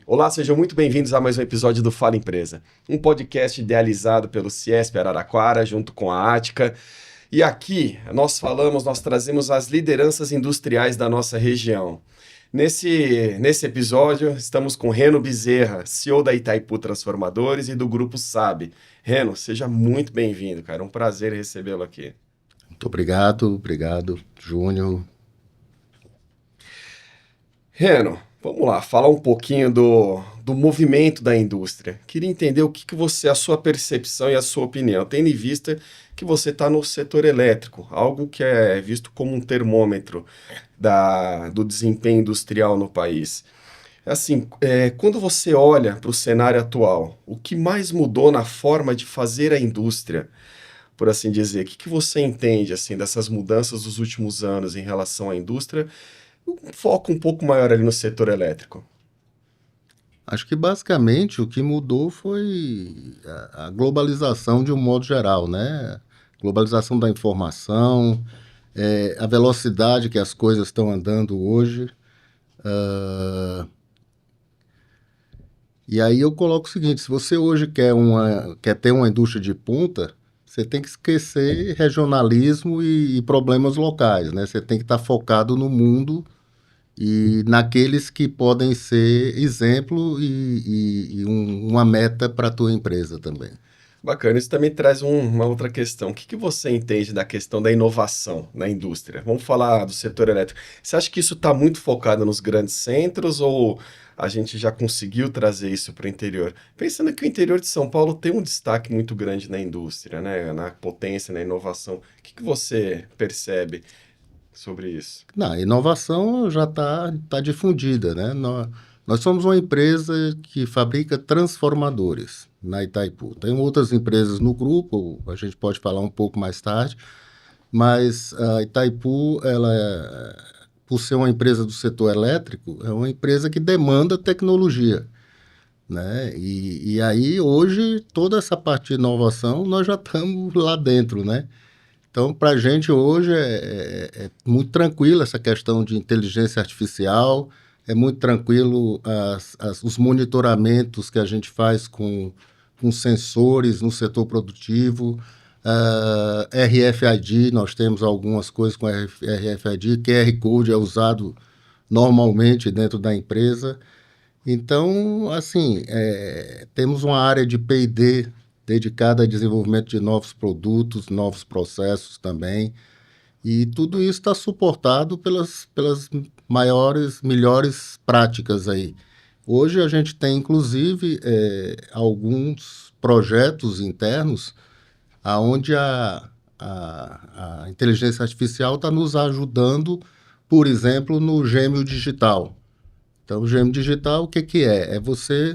Olá, sejam muito bem-vindos a mais um episódio do Fala Empresa, um podcast idealizado pelo Ciesp Araraquara, junto com a Ática. E aqui nós trazemos as lideranças industriais da nossa região. Nesse episódio, estamos com Reno Bezerra, CEO da Itaipu Transformadores e do Grupo SAB. Reno, seja muito bem-vindo, cara. Um prazer recebê-lo aqui. Muito obrigado, Júnior. Reno, vamos lá, falar um pouquinho do movimento da indústria. Queria entender o que você, a sua percepção e a sua opinião, tendo em vista que você está no setor elétrico, algo que é visto como um termômetro do desempenho industrial no país. Assim, quando você olha para o cenário atual, o que mais mudou na forma de fazer a indústria, por assim dizer? O que você entende assim dessas mudanças dos últimos anos em relação à indústria? Um foco um pouco maior ali no setor elétrico. Acho que basicamente o que mudou foi a globalização de um modo geral, né? Globalização da informação, a velocidade que as coisas estão andando hoje. E aí eu coloco o seguinte: se você hoje quer ter uma indústria de ponta, você tem que esquecer regionalismo e problemas locais, né? Você tem que estar focado no mundo e naqueles que podem ser exemplo e uma meta para a tua empresa também. Bacana, isso também traz uma outra questão. O que você entende da questão da inovação na indústria? Vamos falar do setor elétrico. Você acha que isso está muito focado nos grandes centros ou a gente já conseguiu trazer isso para o interior? Pensando que o interior de São Paulo tem um destaque muito grande na indústria, né? Na potência, na inovação. O que você percebe sobre isso? Não, a inovação já tá difundida, né? Nós somos uma empresa que fabrica transformadores na Itaipu. Tem outras empresas no grupo, a gente pode falar um pouco mais tarde, mas a Itaipu, por ser uma empresa do setor elétrico, é uma empresa que demanda tecnologia, né? E aí, hoje, toda essa parte de inovação, nós já estamos lá dentro, né? Então, para a gente hoje é muito tranquilo essa questão de inteligência artificial, é muito tranquilo os monitoramentos que a gente faz com sensores no setor produtivo, RFID, nós temos algumas coisas com RFID, QR Code é usado normalmente dentro da empresa. Então, assim, temos uma área de P&D dedicada a desenvolvimento de novos produtos, novos processos também, e tudo isso está suportado pelas melhores práticas aí. Hoje a gente tem, inclusive, alguns projetos internos onde a inteligência artificial está nos ajudando, por exemplo, no gêmeo digital. Então, o gêmeo digital, o que que é? É você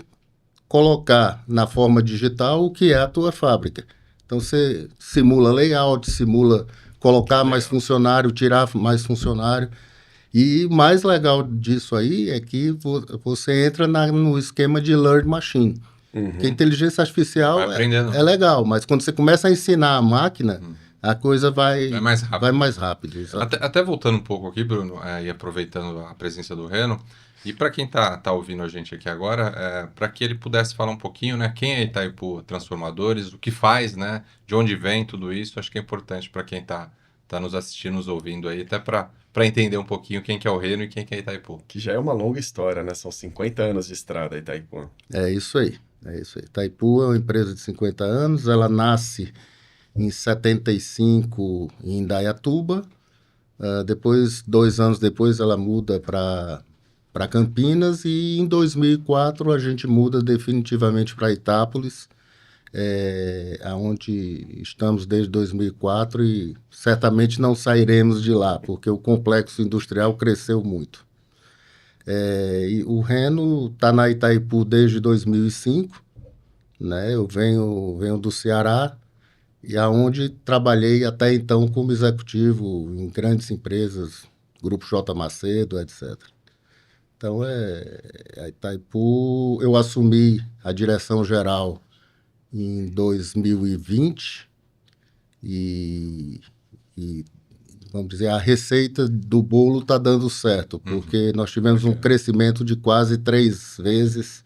colocar na forma digital o que é a tua fábrica. Então, você simula layout, simula colocar mais funcionário, tirar mais funcionário. E o mais legal disso aí é que você entra no esquema de learn machine. Porque a Uhum. inteligência artificial Vai aprendendo. é legal, mas quando você começa a ensinar a máquina, a coisa Vai mais rápido. vai mais rápido. Até voltando um pouco aqui, Bruno, e aproveitando a presença do Reno, e para quem tá ouvindo a gente aqui agora, para que ele pudesse falar um pouquinho, né, quem é Itaipu Transformadores, o que faz, né, de onde vem tudo isso, acho que é importante para quem tá nos assistindo, nos ouvindo aí, até para entender um pouquinho quem que é o Reno e quem que é Itaipu. Que já é uma longa história, né? São 50 anos de estrada Itaipu. É isso aí. Itaipu é uma empresa de 50 anos, ela nasce em 75 em Indaiatuba. Depois, 2 anos depois, ela muda para Campinas e em 2004 a gente muda definitivamente para Itápolis, aonde estamos desde 2004 e certamente não sairemos de lá, porque o complexo industrial cresceu muito. E o Reno está na Itaipu desde 2005, né? Eu venho do Ceará, e aonde trabalhei até então como executivo em grandes empresas, Grupo J. Macedo, etc. Então, a Itaipu, eu assumi a direção geral em 2020 e vamos dizer, a receita do bolo está dando certo, porque nós tivemos um crescimento de quase 3 vezes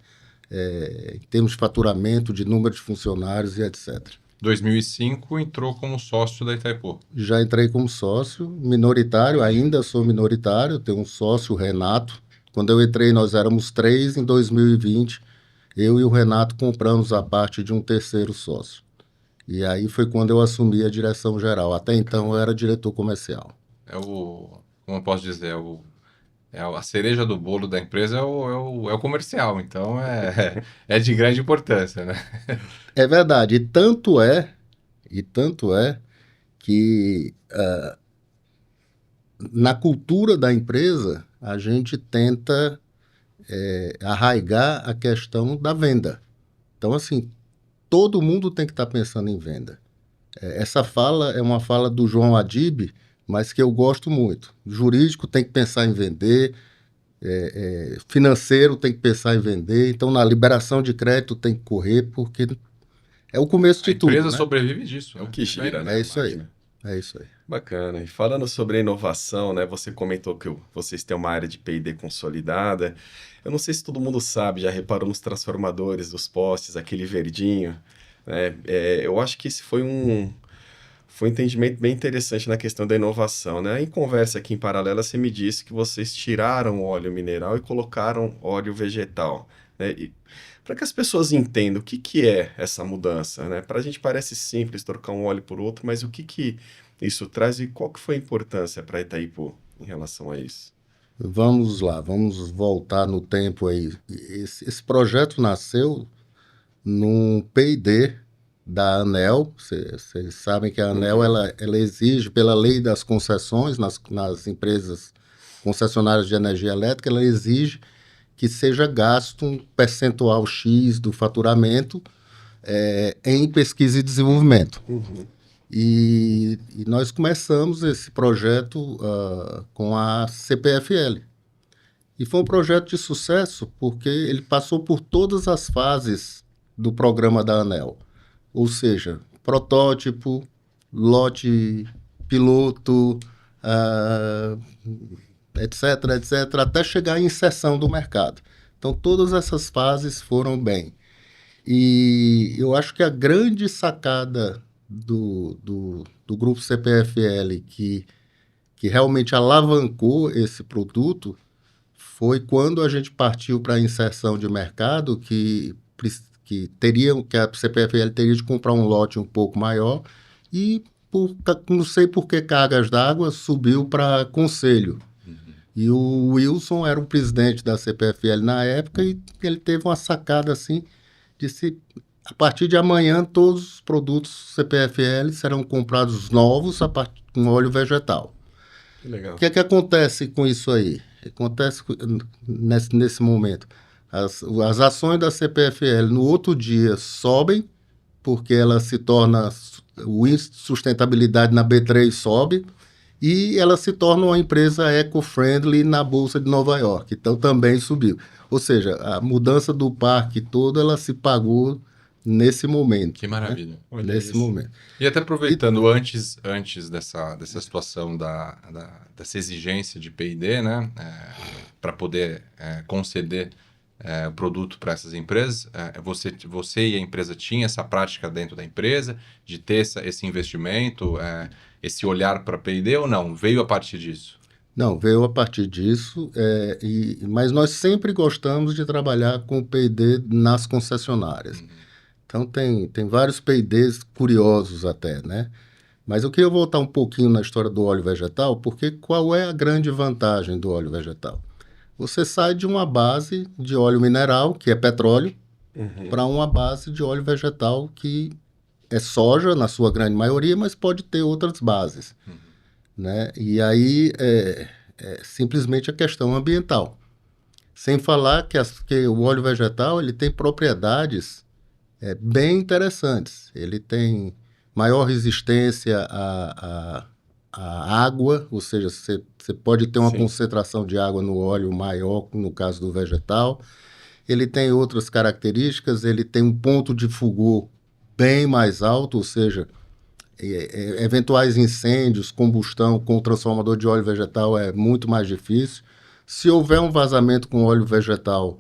em termos de faturamento, de número de funcionários e etc. 2005 entrou como sócio da Itaipu. Já entrei como sócio minoritário, ainda sou minoritário, tenho um sócio, o Renato. Quando eu entrei, nós éramos 3, em 2020, eu e o Renato compramos a parte de um terceiro sócio. E aí foi quando eu assumi a direção geral. Até então eu era diretor comercial. Como eu posso dizer, a cereja do bolo da empresa é o comercial, então é de grande importância, né? É verdade, e tanto é que na cultura da empresa a gente tenta arraigar a questão da venda. Então, assim, todo mundo tem que estar pensando em venda. Essa fala é uma fala do João Adib, mas que eu gosto muito. Jurídico tem que pensar em vender, financeiro tem que pensar em vender, então na liberação de crédito tem que correr, porque é o começo de tudo. A empresa né? sobrevive disso. É o que gira, né? É isso aí. É isso aí. Bacana. E falando sobre a inovação, né? Você comentou que vocês têm uma área de P&D consolidada. Eu não sei se todo mundo sabe, já reparou nos transformadores dos postes, aquele verdinho, né? Eu acho que esse foi um entendimento bem interessante na questão da inovação, né? Em conversa aqui em paralela, você me disse que vocês tiraram o óleo mineral e colocaram óleo vegetal, né? Para que as pessoas entendam o que é essa mudança, né? Para a gente parece simples trocar um óleo por outro, mas o que isso traz e qual que foi a importância para Itaipu em relação a isso? Vamos lá, vamos voltar no tempo aí. Esse projeto nasceu num P&D da ANEEL. Vocês sabem que a ANEEL ela exige, pela lei das concessões, nas empresas concessionárias de energia elétrica, ela exige que seja gasto um percentual X do faturamento em pesquisa e desenvolvimento. E nós começamos esse projeto com a CPFL. E foi um projeto de sucesso porque ele passou por todas as fases do programa da ANEEL. Ou seja, protótipo, lote piloto, etc., até chegar à inserção do mercado. Então, todas essas fases foram bem. E eu acho que a grande sacada do grupo CPFL que realmente alavancou esse produto foi quando a gente partiu para a inserção de mercado, que a CPFL teria de comprar um lote um pouco maior e, não sei por que cargas d'água, subiu para conselho. E o Wilson era o presidente da CPFL na época e ele teve uma sacada assim, disse, a partir de amanhã todos os produtos CPFL serão comprados novos com óleo vegetal. Que legal. O que é que acontece com isso aí? Acontece nesse momento. As ações da CPFL no outro dia sobem, porque ela se torna, o índice de sustentabilidade na B3 sobe, e ela se torna uma empresa eco-friendly na Bolsa de Nova York. Então, também subiu. Ou seja, a mudança do parque todo, ela se pagou nesse momento. Que maravilha. Né? Nesse momento. E até aproveitando, antes dessa situação dessa exigência de P&D, né, para poder conceder o produto para essas empresas, você e a empresa tinha essa prática dentro da empresa de ter esse investimento, esse olhar para P&D ou não? Veio a partir disso? Não, veio a partir disso, mas nós sempre gostamos de trabalhar com o P&D nas concessionárias. Então, tem vários P&Ds curiosos até, né? Mas eu queria voltar um pouquinho na história do óleo vegetal, porque qual é a grande vantagem do óleo vegetal? Você sai de uma base de óleo mineral, que é petróleo, para uma base de óleo vegetal, que é soja, na sua grande maioria, mas pode ter outras bases. Né? E aí é simplesmente a questão ambiental. Sem falar que o óleo vegetal ele tem propriedades bem interessantes. Ele tem maior resistência à água, ou seja, você pode ter uma concentração de água no óleo maior, no caso do vegetal. Ele tem outras características, ele tem um ponto de fulgor bem mais alto, ou seja, eventuais incêndios, combustão com transformador de óleo vegetal é muito mais difícil. Se houver um vazamento com óleo vegetal,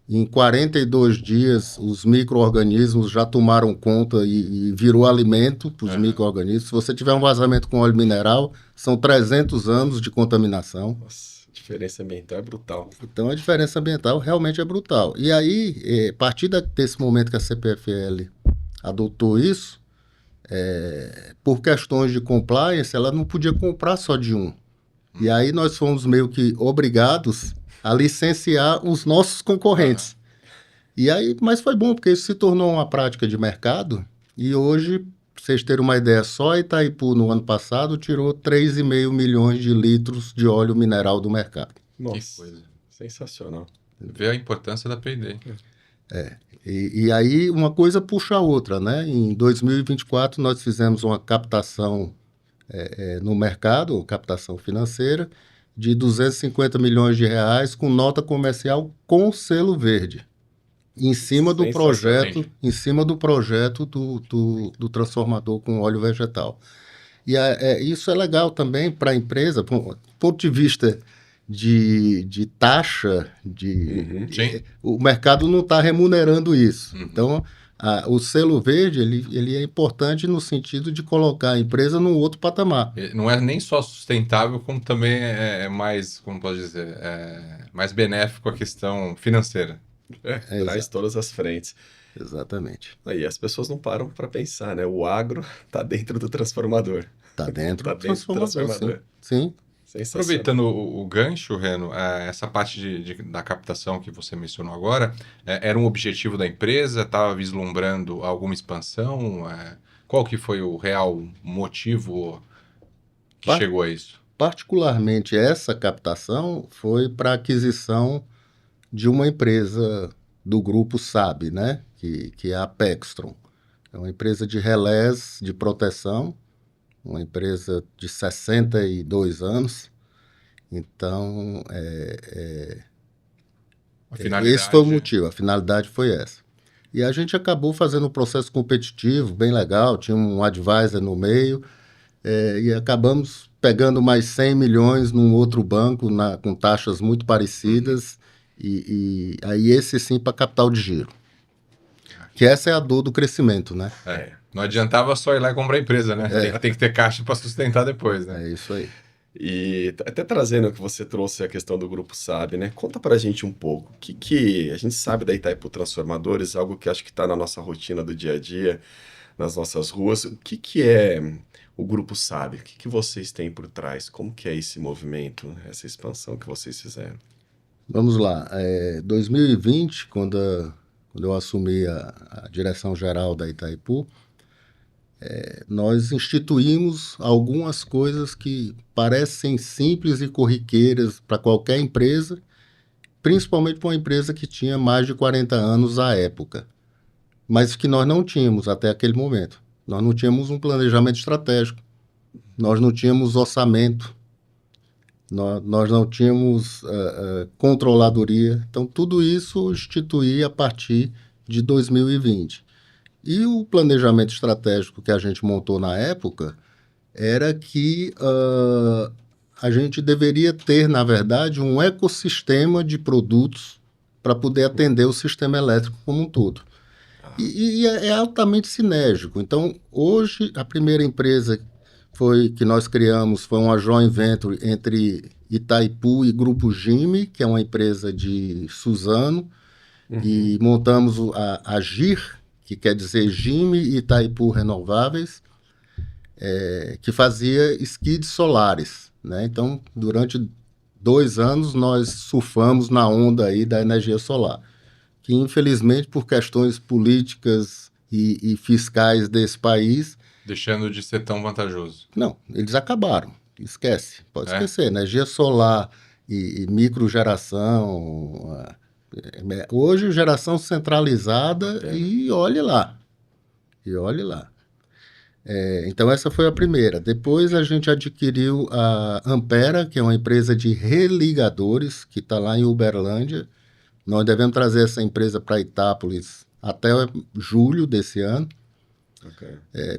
em 42 dias os micro-organismos já tomaram conta e virou alimento para os micro-organismos. Se você tiver um vazamento com óleo mineral, são 300 anos de contaminação. Nossa, a diferença ambiental é brutal. Então, a diferença ambiental realmente é brutal. E aí, a partir desse momento que a CPFL adotou isso, por questões de compliance, ela não podia comprar só de um. E aí nós fomos meio que obrigados a licenciar os nossos concorrentes. E aí, mas foi bom, porque isso se tornou uma prática de mercado. E hoje, para vocês terem uma ideia, só a Itaipu, no ano passado, tirou 3,5 milhões de litros de óleo mineral do mercado. Nossa, Que coisa. sensacional. Vê a importância da P&D. E aí uma coisa puxa a outra, né? Em 2024 nós fizemos uma captação no mercado, captação financeira, de 250 milhões de reais com nota comercial com selo verde, em cima do projeto, do transformador com óleo vegetal. E isso é legal também para a empresa, do ponto de vista de taxa, o mercado não está remunerando isso. Então, o selo verde ele é importante no sentido de colocar a empresa num outro patamar. Não é nem só sustentável, como também é mais, como pode dizer, mais benéfico a questão financeira. Traz todas as frentes. Exatamente. Aí as pessoas não param para pensar, né? O agro está dentro do transformador. Está dentro Tá do dentro do transformador. Sim. Aproveitando o gancho, Reno, essa parte da captação que você mencionou agora, era um objetivo da empresa? Estava vislumbrando alguma expansão? Qual que foi o real motivo que chegou a isso? Particularmente essa captação foi para aquisição de uma empresa do grupo SAB, né? Que é a Pextron. É uma empresa de relés de proteção, uma empresa de 62 anos. Então, esse foi o motivo, a finalidade foi essa. E a gente acabou fazendo um processo competitivo, bem legal, tinha um advisor no meio, e acabamos pegando mais 100 milhões num outro banco, com taxas muito parecidas, e aí esse sim para capital de giro. Que essa é a dor do crescimento, né? Não adiantava só ir lá e comprar a empresa, né? Tem que ter caixa para sustentar depois, né? É isso aí. E até trazendo o que você trouxe a questão do Grupo SAB, né? Conta pra gente um pouco. O que a gente sabe da Itaipu Transformadores, algo que acho que está na nossa rotina do dia a dia, nas nossas ruas. O que é o Grupo SAB? O que vocês têm por trás? Como que é esse movimento, essa expansão que vocês fizeram? Vamos lá. 2020, quando eu assumi a direção geral da Itaipu, nós instituímos algumas coisas que parecem simples e corriqueiras para qualquer empresa, principalmente para uma empresa que tinha mais de 40 anos à época, mas que nós não tínhamos até aquele momento. Nós não tínhamos um planejamento estratégico, nós não tínhamos orçamento, nós não tínhamos controladoria. Então, tudo isso instituí a partir de 2020. E o planejamento estratégico que a gente montou na época era que a gente deveria ter, na verdade, um ecossistema de produtos para poder atender o sistema elétrico como um todo. E é altamente sinérgico. Então, hoje, a primeira empresa que nós criamos foi uma joint venture entre Itaipu e Grupo Gime, que é uma empresa de Suzano, e montamos a GIR, que quer dizer Gime e Itaipu Renováveis, que fazia skids solares, né? Então, durante 2 anos, nós surfamos na onda aí da energia solar, que infelizmente, por questões políticas e fiscais desse país... Deixando de ser tão vantajoso. Não, eles acabaram, esquece, pode esquecer, energia solar e microgeração... Hoje, geração centralizada e olhe lá. Então, essa foi a primeira. Depois, a gente adquiriu a Ampera, que é uma empresa de religadores, que está lá em Uberlândia. Nós devemos trazer essa empresa para Itápolis até julho desse ano. Ok.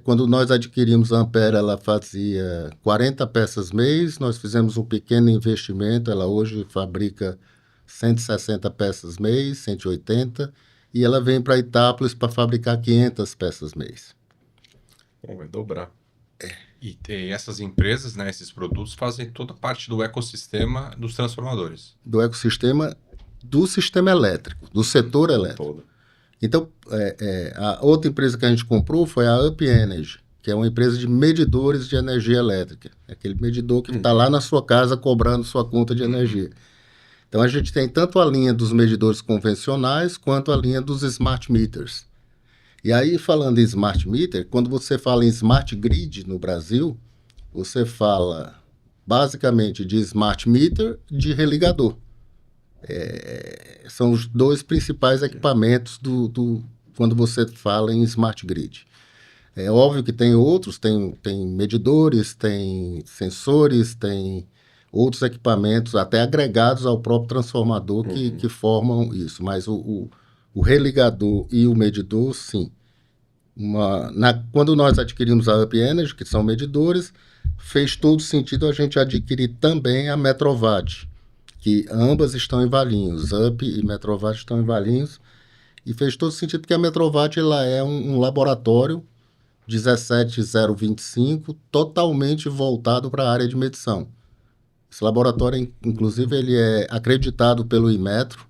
Quando nós adquirimos a Ampera, ela fazia 40 peças mês, nós fizemos um pequeno investimento, ela hoje fabrica 160 peças mês, 180, e ela vem para Itápolis para fabricar 500 peças mês. Bom, vai dobrar. E essas empresas, né, esses produtos, fazem toda parte do ecossistema dos transformadores. Do ecossistema do sistema elétrico, do setor elétrico. Todo. Então, a outra empresa que a gente comprou foi a Up Energy, que é uma empresa de medidores de energia elétrica. É aquele medidor que está lá na sua casa cobrando sua conta de energia. Então, a gente tem tanto a linha dos medidores convencionais quanto a linha dos smart meters. E aí, falando em smart meter, quando você fala em smart grid no Brasil, você fala basicamente de smart meter de religador. São os dois principais equipamentos quando você fala em smart grid. É óbvio que tem outros, tem medidores, tem sensores, tem outros equipamentos, até agregados ao próprio transformador que formam isso. Mas o religador e o medidor, sim. Quando nós adquirimos a Up Energy, que são medidores, fez todo sentido a gente adquirir também a Metrovad, que ambas estão em Valinhos, Up e Metrovad estão em Valinhos, e fez todo sentido porque a Metrovad ela é um laboratório 17025, totalmente voltado para a área de medição. Esse laboratório, inclusive, ele é acreditado pelo Inmetro,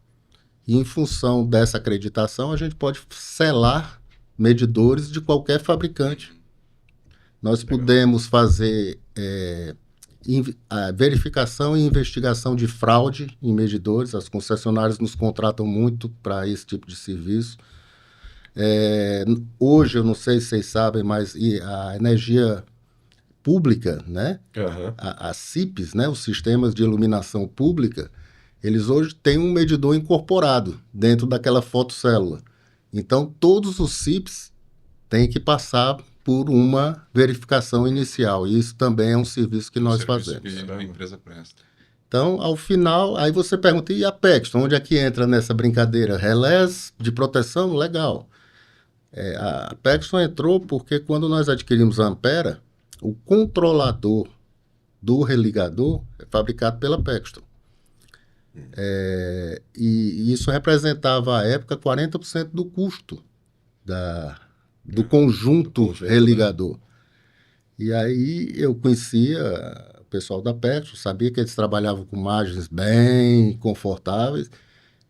e em função dessa acreditação, a gente pode selar medidores de qualquer fabricante. Nós podemos fazer a verificação e investigação de fraude em medidores. As concessionárias nos contratam muito para esse tipo de serviço. Hoje, eu não sei se vocês sabem, mas a energia pública, né? As CIPs, né? Os sistemas de iluminação pública, eles hoje têm um medidor incorporado dentro daquela fotocélula. Então, todos os CIPs têm que passar por uma verificação inicial. E isso também é um serviço que nós fazemos. Que a empresa presta. Então, ao final, aí você pergunta, e a Pexton, onde é que entra nessa brincadeira? Relés de proteção? Legal. A Pexton entrou porque quando nós adquirimos a Ampera, o controlador do religador é fabricado pela Pexton. E isso representava, à época, 40% do custo do conjunto religador. E aí eu conhecia o pessoal da Pexton, sabia que eles trabalhavam com margens bem confortáveis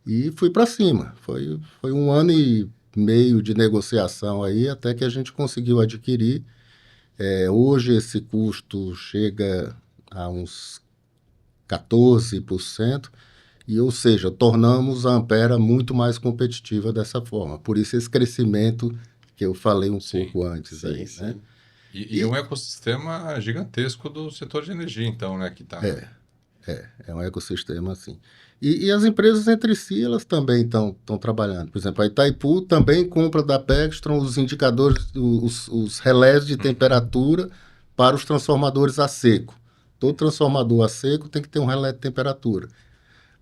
e fui para cima. Foi 1 ano e meio de negociação aí até que a gente conseguiu adquirir. Hoje esse custo chega a uns 14%. Ou seja, tornamos a Ampera muito mais competitiva dessa forma. Por isso esse crescimento que eu falei pouco antes. Sim. Né? E um ecossistema gigantesco do setor de energia, então, né? Que tá... É um ecossistema assim. E as empresas entre si, elas também estão trabalhando. Por exemplo, a Itaipu também compra da Pexton os indicadores, os relés de temperatura para os transformadores a seco. Todo transformador a seco tem que ter um relé de temperatura.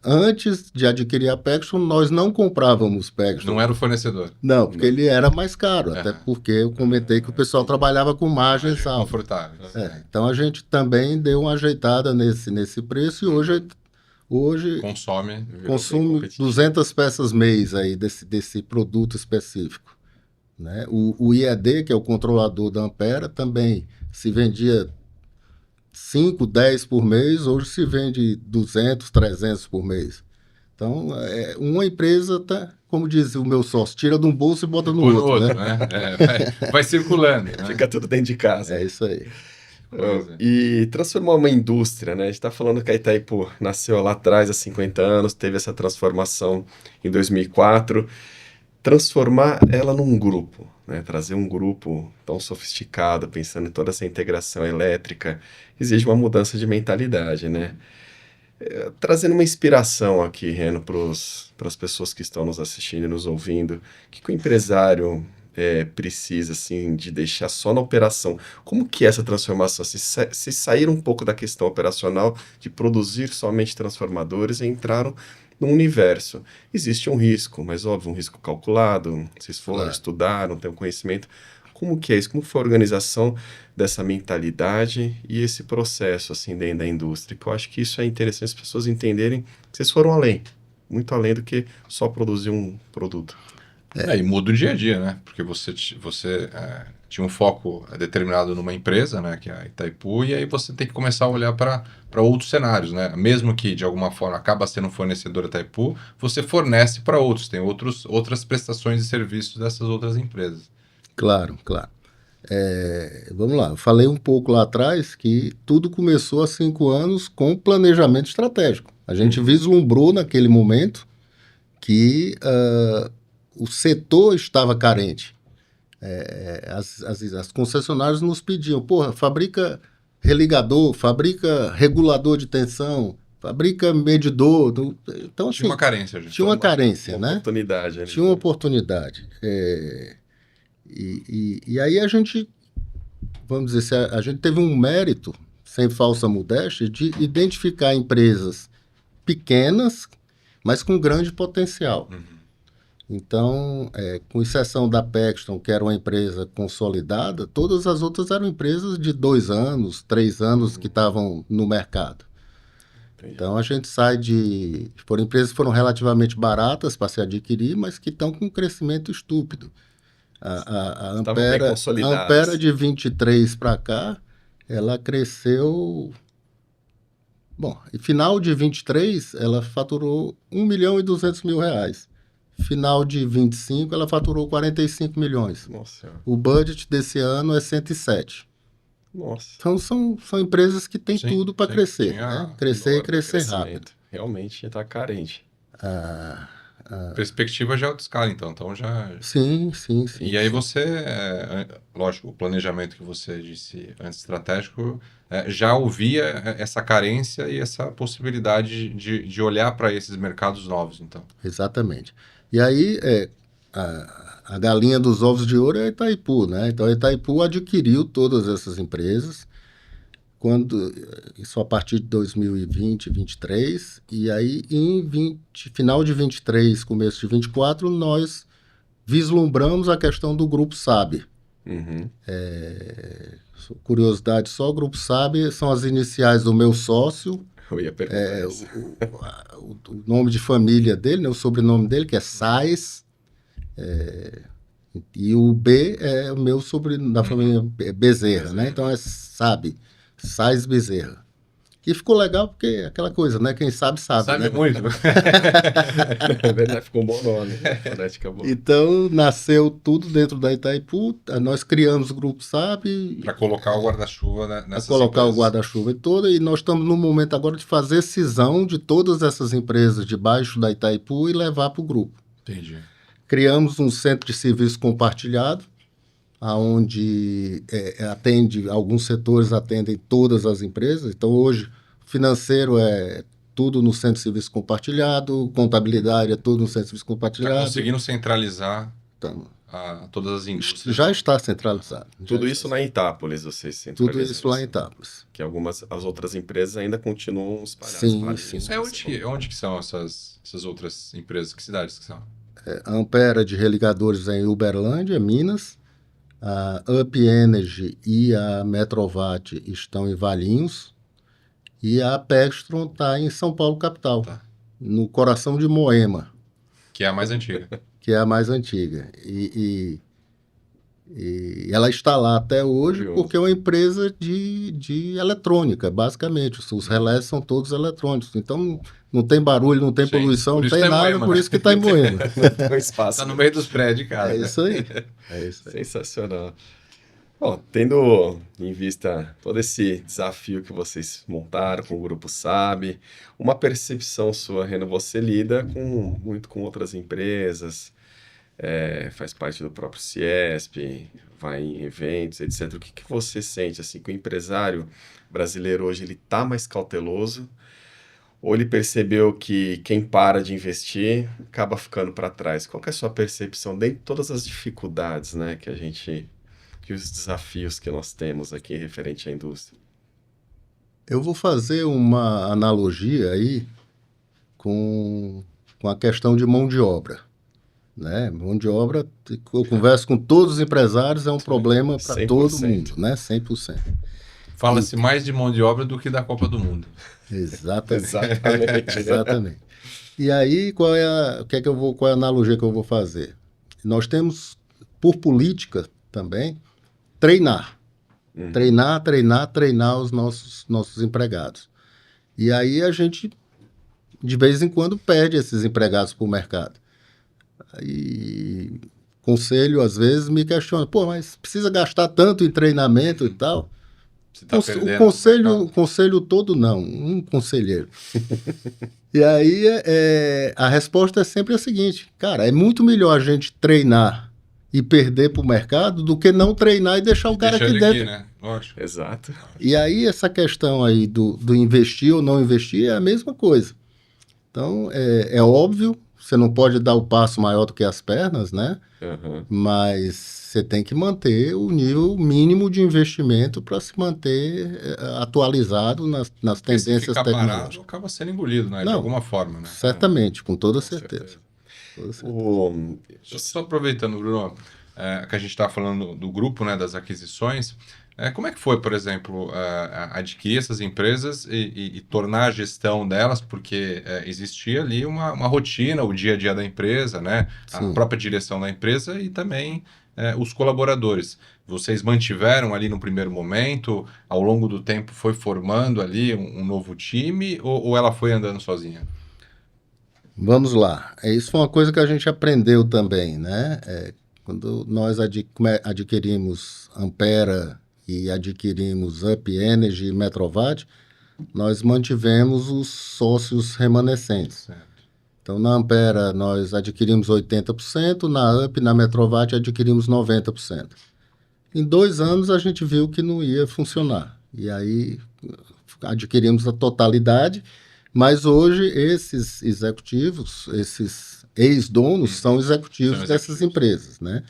Antes de adquirir a Pexton, nós não comprávamos Pexton. Não era o fornecedor. Não, porque ele era mais caro. Até porque eu comentei que o pessoal trabalhava com margens altas. Confortável. Então a gente também deu uma ajeitada nesse preço e hoje consome 200 peças mês aí desse produto específico. Né? O IED, que é o controlador da Ampera, também se vendia 5, 10 por mês, hoje se vende 200, 300 por mês. Então, uma empresa, como diz o meu sócio, tira de um bolso e bota no outro. Né? Vai circulando. Né? Fica tudo dentro de casa. É isso aí. E transformar uma indústria, né? A gente está falando que a Itaipu nasceu lá atrás, há 50 anos, teve essa transformação em 2004. Transformar ela num grupo, né? Trazer um grupo tão sofisticado, pensando em toda essa integração elétrica, exige uma mudança de mentalidade, né? Trazendo uma inspiração aqui, Reno, para as pessoas que estão nos assistindo e nos ouvindo, o que o empresário precisa, assim, de deixar só na operação? Como que é essa transformação? Se sair um pouco da questão operacional, de produzir somente transformadores e entraram no universo. Existe um risco, mas óbvio, um risco calculado, se for estudar, não ter um conhecimento. Como que é isso? Como foi a organização dessa mentalidade e esse processo, assim, dentro da indústria? Que eu acho que isso é interessante as pessoas entenderem que vocês foram além, muito além do que só produzir um produto. E muda o dia a dia, né? Porque você tinha um foco determinado numa empresa, né? Que é a Itaipu, e aí você tem que começar a olhar para outros cenários, né? Mesmo que de alguma forma acaba sendo um fornecedor Itaipu, você fornece para outros, tem outras prestações e serviços dessas outras empresas. Claro, claro. Vamos lá, eu falei um pouco lá atrás que tudo começou há 5 anos com planejamento estratégico. A gente vislumbrou naquele momento que o setor estava carente. As concessionárias nos pediam, porra, fabrica religador, fabrica regulador de tensão, fabrica medidor. Então, assim, Tinha uma carência, gente. tinha uma carência, Uma né? oportunidade. Tinha uma oportunidade. E aí a gente, vamos dizer, a gente teve um mérito, sem falsa modéstia, de identificar empresas pequenas, mas com grande potencial. Então, com exceção da Paxton, que era uma empresa consolidada, todas as outras eram empresas de 2 anos, 3 anos que estavam no mercado. Entendi. Então, a gente sai de... Foram empresas que foram relativamente baratas para se adquirir, mas que estão com um crescimento estúpido. A Estavam bem Ampera, consolidadas. a Ampera de 23 para cá, ela cresceu... Bom, e final de 23, ela faturou R$ 1.200.000. Final de 25, ela faturou 45 milhões. Nossa Senhora. O budget desse ano é 107. Nossa. Então, são empresas que têm Sim, tudo para sim, crescer. tinha Né? Crescer e Enorme crescer crescimento. rápido. Realmente está carente. Perspectiva de alta escala, então já... Sim, sim, sim. E aí você, lógico, o planejamento que você disse antes estratégico, já ouvia essa carência e essa possibilidade de olhar para esses mercados novos, então. Exatamente. E aí, a galinha dos ovos de ouro é a Itaipu, né? Então, a Itaipu adquiriu todas essas empresas, isso a partir de 2020, 2023, e aí, final de 23, começo de 24, nós vislumbramos a questão do Grupo SAB. Uhum. Curiosidade só, o Grupo SAB são as iniciais do meu sócio, Eu ia perguntar isso. o nome de família dele, né, o sobrenome dele, que é Sais, e o B é o meu sobrenome da família Bezerra, né? Então é SAB, Sais Bezerra. E ficou legal porque é aquela coisa, né? Quem sabe, sabe, né? muito. É verdade, ficou um bom nome. Fonética boa. Então, nasceu tudo dentro da Itaipu, nós criamos o Grupo SAB, Para colocar o guarda-chuva nessas para colocar empresas. o guarda-chuva toda, e nós estamos no momento agora de fazer cisão de todas essas empresas debaixo da Itaipu e levar para o grupo. Entendi. Criamos um centro de serviço compartilhado, onde alguns setores atendem todas as empresas. Então, hoje, financeiro é tudo no centro de serviço compartilhado, contabilidade é tudo no centro de serviço Está compartilhado. conseguindo centralizar Então, todas as indústrias. já está centralizado. Tudo isso lá em Itápolis, vocês centralizam. Tudo isso lá em Itápolis. Que as outras empresas ainda continuam espalhadas. Sim, Vale sim. isso, Onde que são essas outras empresas? Que cidades que são? A Ampera de religadores é em Uberlândia, Minas. A Up Energy e a Metrovat estão em Valinhos. E a Pextron está em São Paulo, capital, Tá. no coração de Moema, Que é a mais antiga. que é a mais antiga. E ela está lá até hoje Curioso. porque é uma empresa de eletrônica, basicamente. Os relés são todos eletrônicos. Então, não tem barulho, não tem Sim, poluição, por não isso tem tá em nada, Moema, por né? isso que está em Moema. Tem um espaço. Está no meio dos prédios, cara. É isso aí. É isso aí. Sensacional. Bom, tendo em vista todo esse desafio que vocês montaram com o Grupo SAB, uma percepção sua, Renan, você lida muito com outras empresas, faz parte do próprio Ciesp, vai em eventos, etc. O que você sente, assim, que o empresário brasileiro hoje ele está mais cauteloso ou ele percebeu que quem para de investir acaba ficando para trás? Qual que é a sua percepção dentro de todas as dificuldades, né, que os desafios que nós temos aqui referente à indústria? Eu vou fazer uma analogia aí com a questão de mão de obra. né? Mão de obra, eu converso com todos os empresários, é um problema para todo 100%. mundo, né? 100%. Fala-se mais de mão de obra do que da Copa do Mundo. Exatamente. Exatamente, né? Exatamente. E aí, qual é a analogia que eu vou fazer? Nós temos, por política também, treinar. Treinar os nossos empregados. E aí a gente, de vez em quando, perde esses empregados para o mercado. Aí, conselho, às vezes, me questiona, pô, mas precisa gastar tanto em treinamento e tal? Você tá O perdendo conselho todo não, um conselheiro. E aí a resposta é sempre a seguinte, cara, é muito melhor a gente treinar e perder para o mercado do que não treinar e deixar o cara Deixa aqui ele dentro. aqui, né? Lógico. Exato. E aí essa questão aí do investir ou não investir é a mesma coisa. Então, é óbvio, você não pode dar o passo maior do que as pernas, né? Uhum. Mas você tem que manter o nível mínimo de investimento para se manter atualizado nas Porque se tendências ficar tecnológicas. parado, acaba sendo engolido, né? De Não, alguma forma, né? certamente, com toda Com certeza. Toda certeza. Só aproveitando, Bruno, que a gente estava falando do grupo, né, das aquisições, como é que foi, por exemplo, adquirir essas empresas e tornar a gestão delas, porque existia ali uma rotina, o dia a dia da empresa, né, a Sim. própria direção da empresa e também os colaboradores. Vocês mantiveram ali no primeiro momento, ao longo do tempo foi formando ali um novo time ou ela foi andando sozinha? Vamos lá. Isso foi uma coisa que a gente aprendeu também, né? Quando nós adquirimos Ampera e adquirimos Up Energy e Metrovat, nós mantivemos os sócios remanescentes. Certo. Então, na Ampera, nós adquirimos 80%, na Up, na Metrovat, adquirimos 90%. Em 2 anos, a gente viu que não ia funcionar. E aí, adquirimos a totalidade, mas hoje, esses executivos, esses ex-donos, são executivos dessas empresas, né?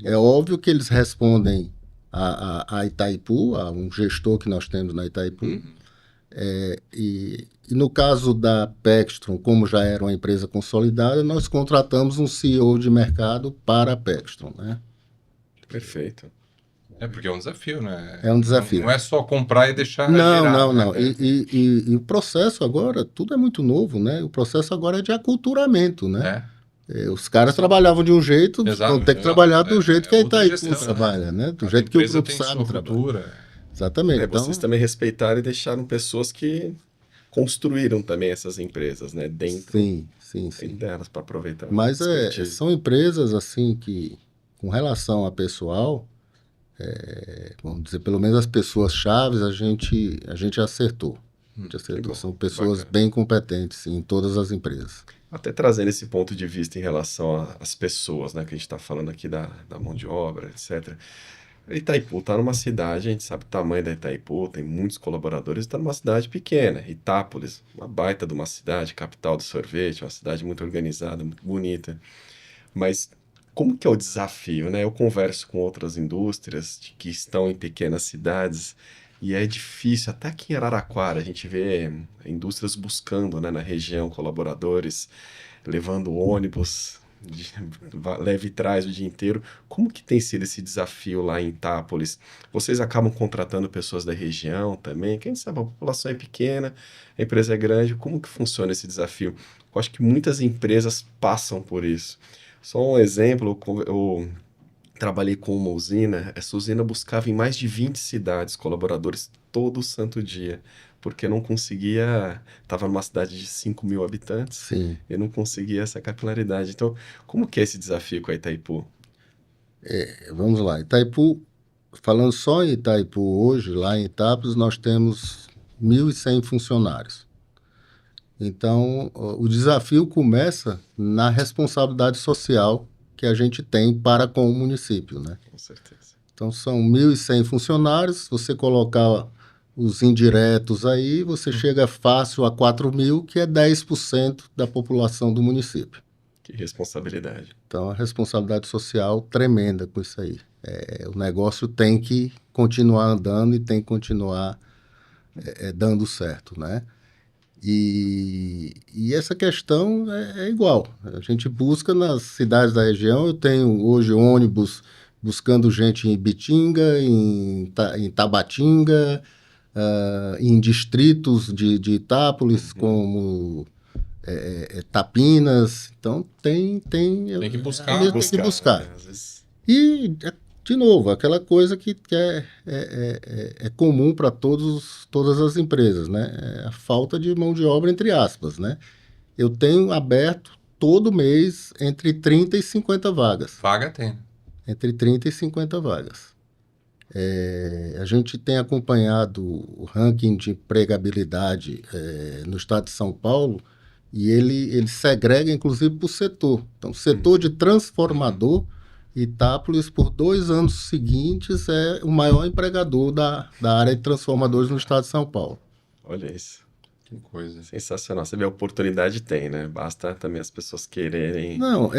É óbvio que eles respondem a Itaipu, a um gestor que nós temos na Itaipu, e no caso da Pextron, como já era uma empresa consolidada, nós contratamos um CEO de mercado para a Pextron, né? Perfeito. Porque é um desafio, né? É um desafio. Não é só comprar e deixar Não, girar, não, né? não. E o processo agora, tudo é muito novo, né? O processo agora é de aculturamento, né? Os caras trabalhavam de um jeito, Exato. vão ter que trabalhar do jeito que a outra Itaipu gestão, trabalha, né? Do Cada jeito que o empresa grupo tem sabe sua trabalhar. cultura. Exatamente. Então, Vocês também respeitaram e deixaram pessoas que construíram também essas empresas, né? Dentro sim. delas, para aproveitar. Mas expertise. são empresas, assim, que, com relação a pessoal, vamos dizer, pelo menos as pessoas chaves, a gente acertou. A gente acertou. bom, São pessoas bacana. bem competentes em todas as empresas. Até trazendo esse ponto de vista em relação às pessoas, né? Que a gente está falando aqui da mão de obra, etc. Itaipu está numa cidade, a gente sabe o tamanho da Itaipu, tem muitos colaboradores, está numa cidade pequena. Itápolis, uma baita de uma cidade, capital do sorvete, uma cidade muito organizada, muito bonita. Mas como que é o desafio, né? Eu converso com outras indústrias que estão em pequenas cidades e é difícil, até aqui em Araraquara, a gente vê indústrias buscando, né, na região colaboradores, levando ônibus, leve e traz o dia inteiro. Como que tem sido esse desafio lá em Itápolis? Vocês acabam contratando pessoas da região também? Quem sabe a população é pequena, a empresa é grande, como que funciona esse desafio? Eu acho que muitas empresas passam por isso. Só um exemplo, eu trabalhei com uma usina, essa usina buscava em mais de 20 cidades colaboradores todo santo dia, porque não conseguia, estava numa cidade de 5 mil habitantes, Sim. e não conseguia essa capilaridade. Então, como que é esse desafio com a Itaipu? Vamos lá. Itaipu, falando só em Itaipu hoje, lá em Itápolis, nós temos 1.100 funcionários. Então, o desafio começa na responsabilidade social que a gente tem para com o município, né? Com certeza. Então, são 1.100 funcionários, você colocar os indiretos aí, você chega fácil a 4.000, que é 10% da população do município. Que responsabilidade. Então, a responsabilidade social tremenda com isso aí. O negócio tem que continuar andando e tem que continuar dando certo, né? E essa questão é igual. A gente busca nas cidades da região. Eu tenho hoje ônibus buscando gente em Ibitinga, em Tabatinga, em distritos de Itápolis, como Tapinas. Então, tem Tem que buscar. mesmo tem que buscar. Né? Às vezes... E, de novo, aquela coisa que é comum para todas as empresas, né? É a falta de mão de obra, entre aspas, né? Eu tenho aberto todo mês entre 30 e 50 vagas. Vaga tem. Entre 30 e 50 vagas. A gente tem acompanhado o ranking de empregabilidade no estado de São Paulo e ele segrega, inclusive, por setor. Então, setor de transformador, Itápolis, por 2 anos seguintes, é o maior empregador da área de transformadores no estado de São Paulo. Olha isso. Que coisa. Sensacional. Você vê, a oportunidade tem, né? Basta também as pessoas quererem Não,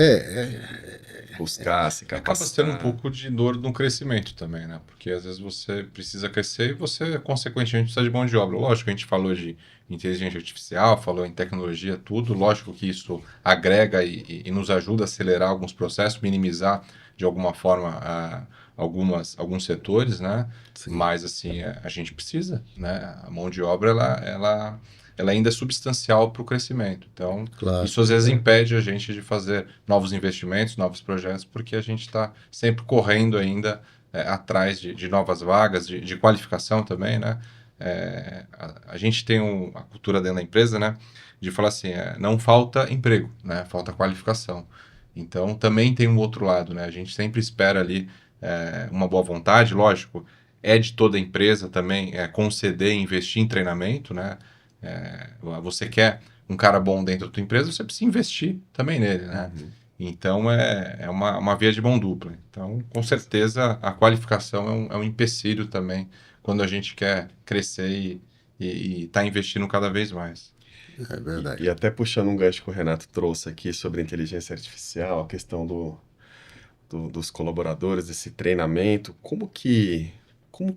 buscar, se Acaba capacitar. sendo um pouco de dor no crescimento também, né? Porque às vezes você precisa crescer e você, consequentemente, precisa de mão de obra. Lógico, a gente falou de inteligência artificial, falou em tecnologia, tudo. Lógico que isso agrega e nos ajuda a acelerar alguns processos, minimizar de alguma forma alguns setores, né? Sim. Mas, assim, a gente precisa, né? A mão de obra, ela ainda é substancial para o crescimento. Então, claro. isso às vezes impede a gente de fazer novos investimentos, novos projetos, porque a gente está sempre correndo ainda atrás de novas vagas, de qualificação também, né? A gente tem a cultura dentro da empresa, né? De falar assim, não falta emprego, né? Falta qualificação. Então, também tem um outro lado, né? A gente sempre espera ali uma boa vontade, lógico, é de toda a empresa também conceder e investir em treinamento, né? Você quer um cara bom dentro da tua empresa, você precisa investir também nele, né? Então, é uma via de mão dupla. Então, com certeza, a qualificação é um empecilho também quando a gente quer crescer e tá investindo cada vez mais. É verdade. E até puxando um gancho que o Renato trouxe aqui sobre inteligência artificial, a questão dos colaboradores, desse treinamento, como que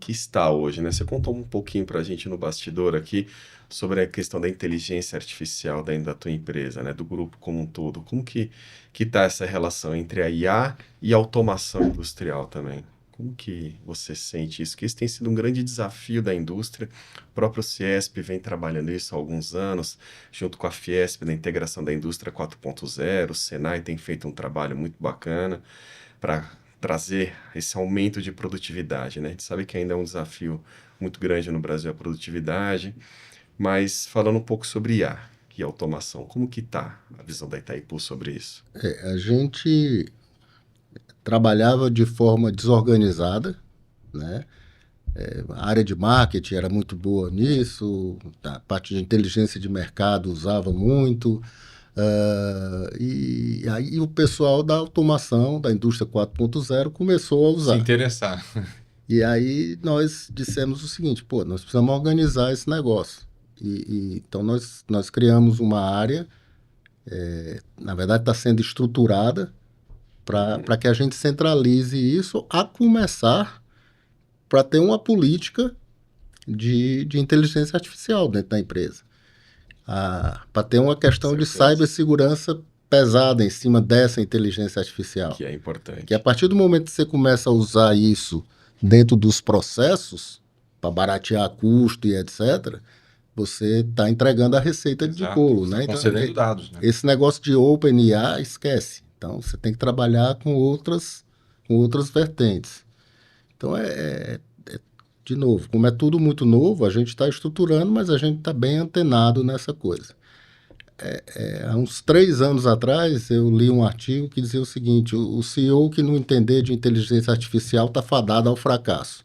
está hoje, né? Você contou um pouquinho para a gente no bastidor aqui sobre a questão da inteligência artificial dentro da tua empresa, né? Do grupo como um todo. Como que está essa relação entre a IA e a automação industrial também? Como que você sente isso? Que isso tem sido um grande desafio da indústria. O próprio Ciesp vem trabalhando isso há alguns anos, junto com a Fiesp, da integração da indústria 4.0. O Senai tem feito um trabalho muito bacana para trazer esse aumento de produtividade, né? A gente sabe que ainda é um desafio muito grande no Brasil a produtividade, mas falando um pouco sobre IA e automação, como que está a visão da Itaipu sobre isso? A gente trabalhava de forma desorganizada, né? A área de marketing era muito boa nisso, a parte de inteligência de mercado usava muito, e aí o pessoal da automação, da indústria 4.0 começou a usar. Se interessar. E aí nós dissemos o seguinte, nós precisamos organizar esse negócio. Então nós criamos uma área, na verdade está sendo estruturada, para que a gente centralize isso, a começar para ter uma política de inteligência artificial dentro da empresa. Para ter uma questão de cibersegurança pesada em cima dessa inteligência artificial. Que é importante. Que a partir do momento que você começa a usar isso dentro dos processos, para baratear custo e etc., você está entregando a receita de bolo. Né? Então, concedendo dados. Né? Esse negócio de OpenIA, esquece. Então, você tem que trabalhar com outras vertentes. Então, de novo, como é tudo muito novo, a gente está estruturando, mas a gente está bem antenado nessa coisa. Há uns 3 anos atrás, eu li um artigo que dizia o seguinte, o CEO que não entender de inteligência artificial está fadado ao fracasso.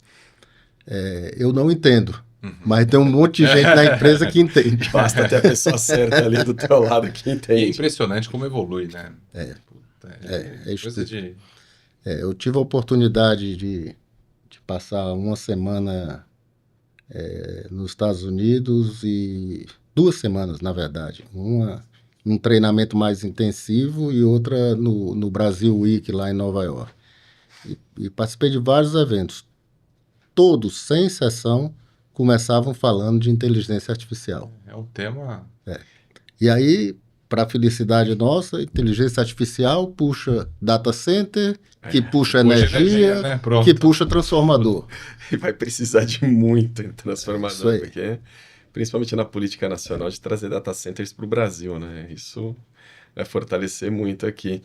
Eu não entendo, mas tem um monte de gente na empresa que entende. Basta ter a pessoa certa ali do teu lado que entende. E é impressionante como evolui, né? Coisa de... eu tive a oportunidade de passar uma semana nos Estados Unidos e 2 semanas, na verdade. Uma num treinamento mais intensivo e outra no Brasil Week, lá em Nova York. E participei de vários eventos. Todos, sem exceção, começavam falando de inteligência artificial. É um tema... E aí, para a felicidade nossa, inteligência artificial puxa data center, que puxa energia, né? Pronto. que puxa transformador. E vai precisar de muito em Isso transformador, aí. porque principalmente na política nacional de trazer data centers para o Brasil, né? Isso vai fortalecer muito aqui.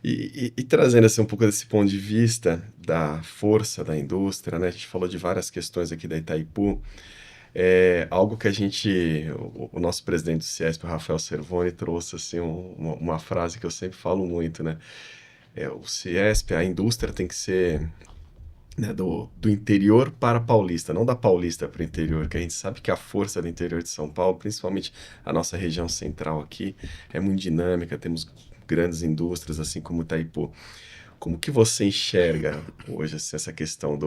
E trazendo assim, um pouco desse ponto de vista da força da indústria, né? A gente falou de várias questões aqui da Itaipu. Algo que o nosso presidente do CIESP, o Rafael Servoni, trouxe assim, uma frase que eu sempre falo muito, né? O CIESP, a indústria tem que ser, né, do interior para paulista, não da paulista para o interior, que a gente sabe que a força do interior de São Paulo, principalmente a nossa região central aqui, é muito dinâmica, temos grandes indústrias, assim como Itaipu. Como que você enxerga hoje assim, essa questão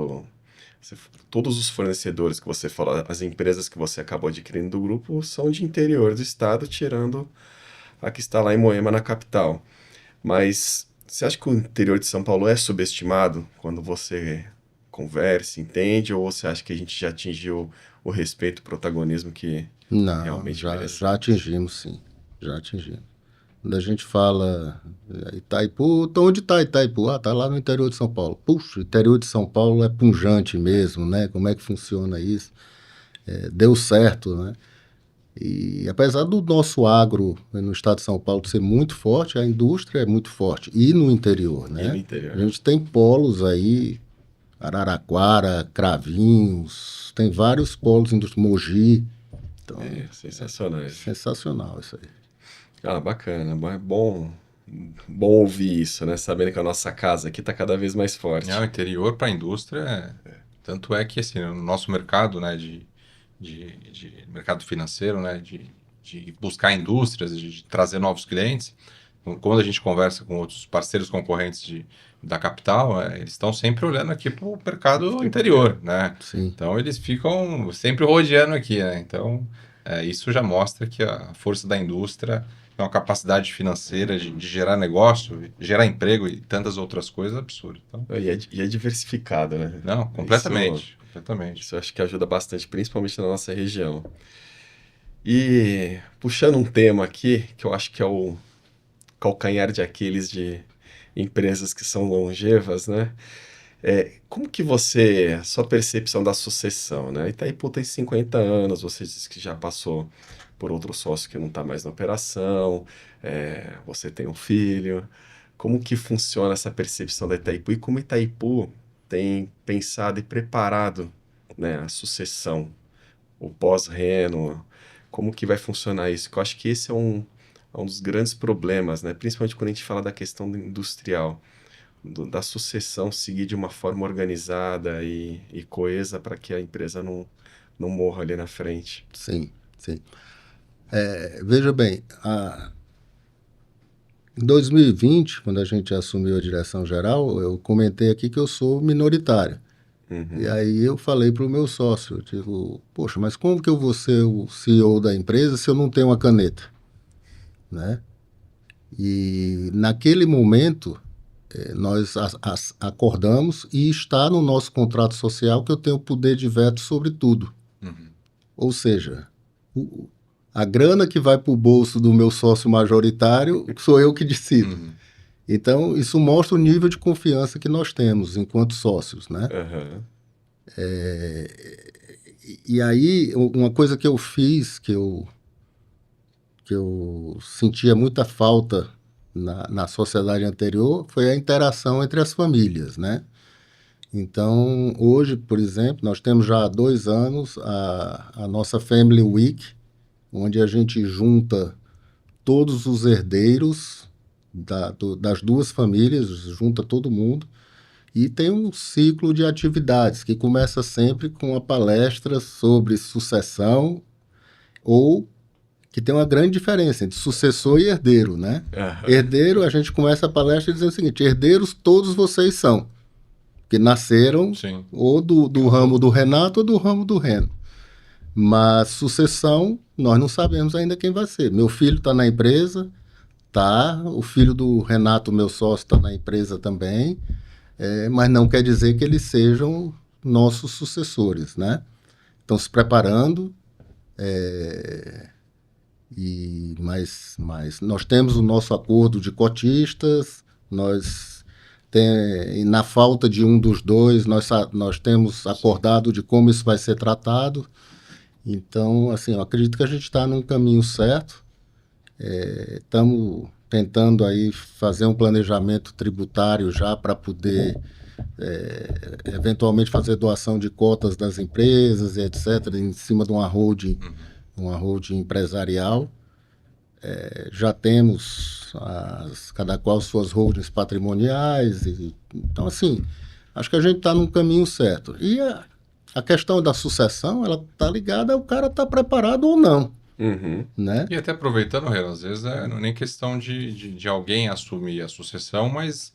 todos os fornecedores que você falou, as empresas que você acabou adquirindo do grupo são de interior do estado, tirando a que está lá em Moema, na capital. Mas você acha que o interior de São Paulo é subestimado quando você conversa, entende, ou você acha que a gente já atingiu o respeito, o protagonismo que Não, realmente merece? já atingimos, sim. Já atingimos. Quando a gente fala Itaipu, então onde está Itaipu? Ah, está lá no interior de São Paulo. Puxa, o interior de São Paulo é punjante mesmo, né? Como é que funciona isso? Deu certo, né? E apesar do nosso agro no estado de São Paulo ser muito forte, a indústria é muito forte. E no interior, né? E no interior. A gente tem polos aí, Araraquara, Cravinhos, tem vários polos industriais, Mogi. Então, Sensacional. sensacional isso aí. Ah, bacana. É bom ouvir isso, né? Sabendo que a nossa casa aqui está cada vez mais forte. O interior para a indústria, tanto é que assim, no nosso mercado, né, de mercado financeiro, né, de buscar indústrias, de trazer novos clientes, quando a gente conversa com outros parceiros concorrentes da capital, eles estão sempre olhando aqui para o mercado interior, né? Sim. Então eles ficam sempre rodeando aqui, né? Então isso já mostra que a força da indústria é uma capacidade financeira de gerar negócio, gerar emprego e tantas outras coisas absurdas. Então, E é diversificado, né? não, completamente. Completamente. Isso eu acho que ajuda bastante, principalmente na nossa região. E puxando um tema aqui, que eu acho que é o calcanhar de Aquiles de empresas que são longevas, né? Como que sua percepção da sucessão, né? Itaipu tem 50 anos, você disse que já passou por outro sócio que não está mais na operação, você tem um filho. Como que funciona essa percepção da Itaipu e como Itaipu tem pensado e preparado, né, a sucessão, o pós-Reno, como que vai funcionar isso? Que eu acho que esse é um dos grandes problemas, né? Principalmente quando a gente fala da questão industrial, da sucessão seguir de uma forma organizada e coesa para que a empresa não morra ali na frente. Sim, sim. Veja bem, em 2020, quando a gente assumiu a direção geral, eu comentei aqui que eu sou minoritário. Uhum. E aí eu falei para o meu sócio, eu digo, poxa, mas como que eu vou ser o CEO da empresa se eu não tenho uma caneta? Né? E naquele momento, nós acordamos e está no nosso contrato social que eu tenho poder de veto sobre tudo. Uhum. Ou seja, a grana que vai para o bolso do meu sócio majoritário sou eu que decido. Uhum. Então, isso mostra o nível de confiança que nós temos enquanto sócios, né? Uhum. E aí, uma coisa que eu fiz, que eu sentia muita falta na sociedade anterior, foi a interação entre as famílias, né? Então, hoje, por exemplo, nós temos já há 2 anos a nossa Family Week, onde a gente junta todos os herdeiros das 2 famílias, junta todo mundo, e tem um ciclo de atividades que começa sempre com uma palestra sobre sucessão, ou que tem uma grande diferença entre sucessor e herdeiro, né? Uhum. Herdeiro, a gente começa a palestra dizendo o seguinte, herdeiros todos vocês são, que nasceram Sim. ou do ramo do Renato ou do ramo do Reno. Mas sucessão, nós não sabemos ainda quem vai ser. Meu filho está na empresa, tá. O filho do Renato, meu sócio, está na empresa também, mas não quer dizer que eles sejam nossos sucessores, né? estão se preparando, mas nós temos o nosso acordo de cotistas, e na falta de um dos dois, nós temos acordado de como isso vai ser tratado. Então, assim, eu acredito que a gente está num caminho certo. Estamos tentando aí fazer um planejamento tributário já para poder eventualmente fazer doação de cotas das empresas, etc., em cima de uma holding empresarial. Já temos cada qual suas holdings patrimoniais. Então, assim, acho que a gente está num caminho certo. E a questão da sucessão, ela está ligada ao cara estar preparado ou não. Uhum. Né? E até aproveitando, Renan, às vezes não é nem questão de alguém assumir a sucessão, mas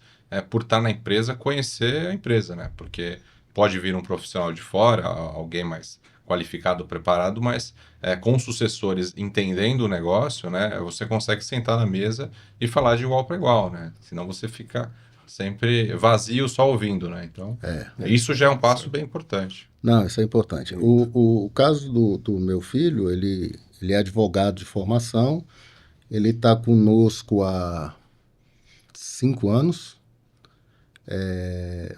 por estar na empresa, conhecer a empresa, né? Porque pode vir um profissional de fora, alguém mais qualificado, preparado, mas com sucessores entendendo o negócio, né? Você consegue sentar na mesa e falar de igual para igual, né? Senão você fica sempre vazio só ouvindo, né? Então, isso já é um passo bem importante. Não, isso é importante. O caso do meu filho, ele é advogado de formação, ele está conosco há 5 anos.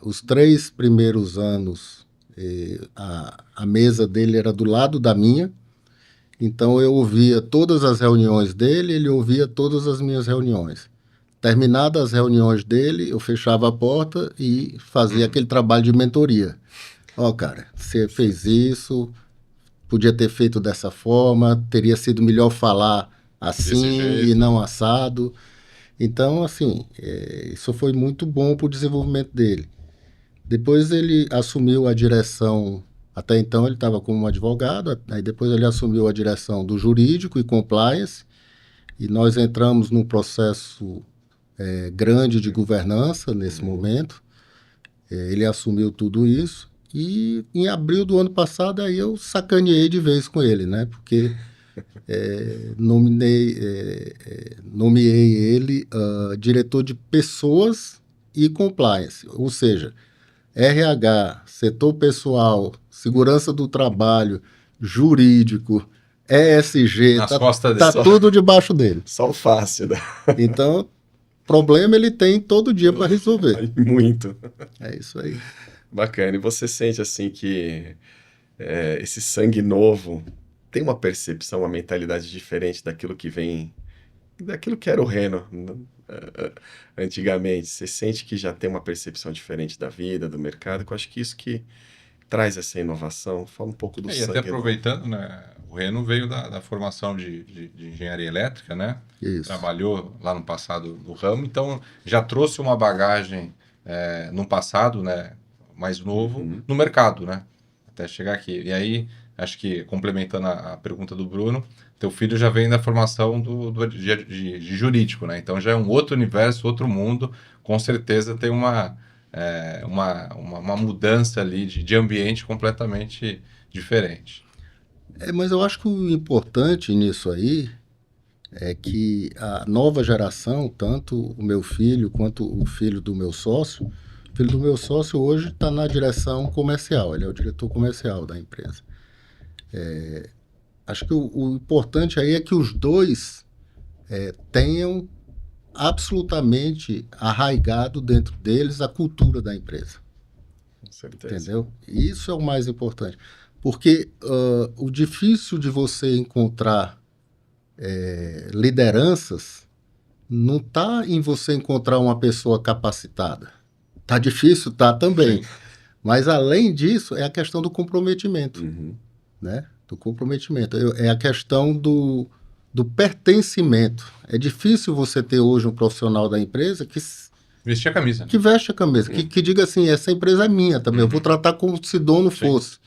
Os 3 primeiros anos, a mesa dele era do lado da minha, então eu ouvia todas as reuniões dele, ele ouvia todas as minhas reuniões. Terminadas as reuniões dele, eu fechava a porta e fazia aquele trabalho de mentoria. Cara, você fez isso, podia ter feito dessa forma, teria sido melhor falar assim e não assado. Então, assim, isso foi muito bom para o desenvolvimento dele. Depois ele assumiu a direção, até então ele estava como advogado, aí depois ele assumiu a direção do jurídico e compliance, e nós entramos num processo grande de governança nesse momento. Ele assumiu tudo isso. E em abril do ano passado, aí eu sacaneei de vez com ele, né? Porque nomeei ele diretor de pessoas e compliance. Ou seja, RH, setor pessoal, segurança do trabalho, jurídico, ESG, tá tudo debaixo dele. Só o fácil, né? Então, problema ele tem todo dia para resolver. Muito. É isso aí. Bacana. E você sente assim que esse sangue novo tem uma percepção, uma mentalidade diferente daquilo que era o Reno antigamente? Você sente que já tem uma percepção diferente da vida, do mercado? Eu acho que isso que traz essa inovação. Fala um pouco do sangue. E até aproveitando, né? O Reno veio da formação de engenharia elétrica, né? Isso. Trabalhou lá no passado no ramo, então já trouxe uma bagagem no passado, né? Mais novo, no mercado, né? Até chegar aqui. E aí, acho que complementando a pergunta do Bruno, teu filho já vem da formação de jurídico, né? Então já é um outro universo, outro mundo. Com certeza tem uma mudança ali de ambiente completamente diferente. Mas eu acho que o importante nisso aí é que a nova geração, tanto o meu filho quanto o filho do meu sócio, o filho do meu sócio hoje está na direção comercial, ele é o diretor comercial da empresa. Acho que o importante aí é que os dois tenham absolutamente arraigado dentro deles a cultura da empresa. Com certeza. Entendeu? Isso é o mais importante. Porque o difícil de você encontrar lideranças não está em você encontrar uma pessoa capacitada. Tá difícil, tá também. Sim. Mas, além disso, é a questão do comprometimento. Né? Do comprometimento. É a questão do pertencimento. É difícil você ter hoje um profissional da empresa que veste a camisa. Que veste a camisa. Que diga assim, essa empresa é minha também. Eu vou tratar como se dono fosse.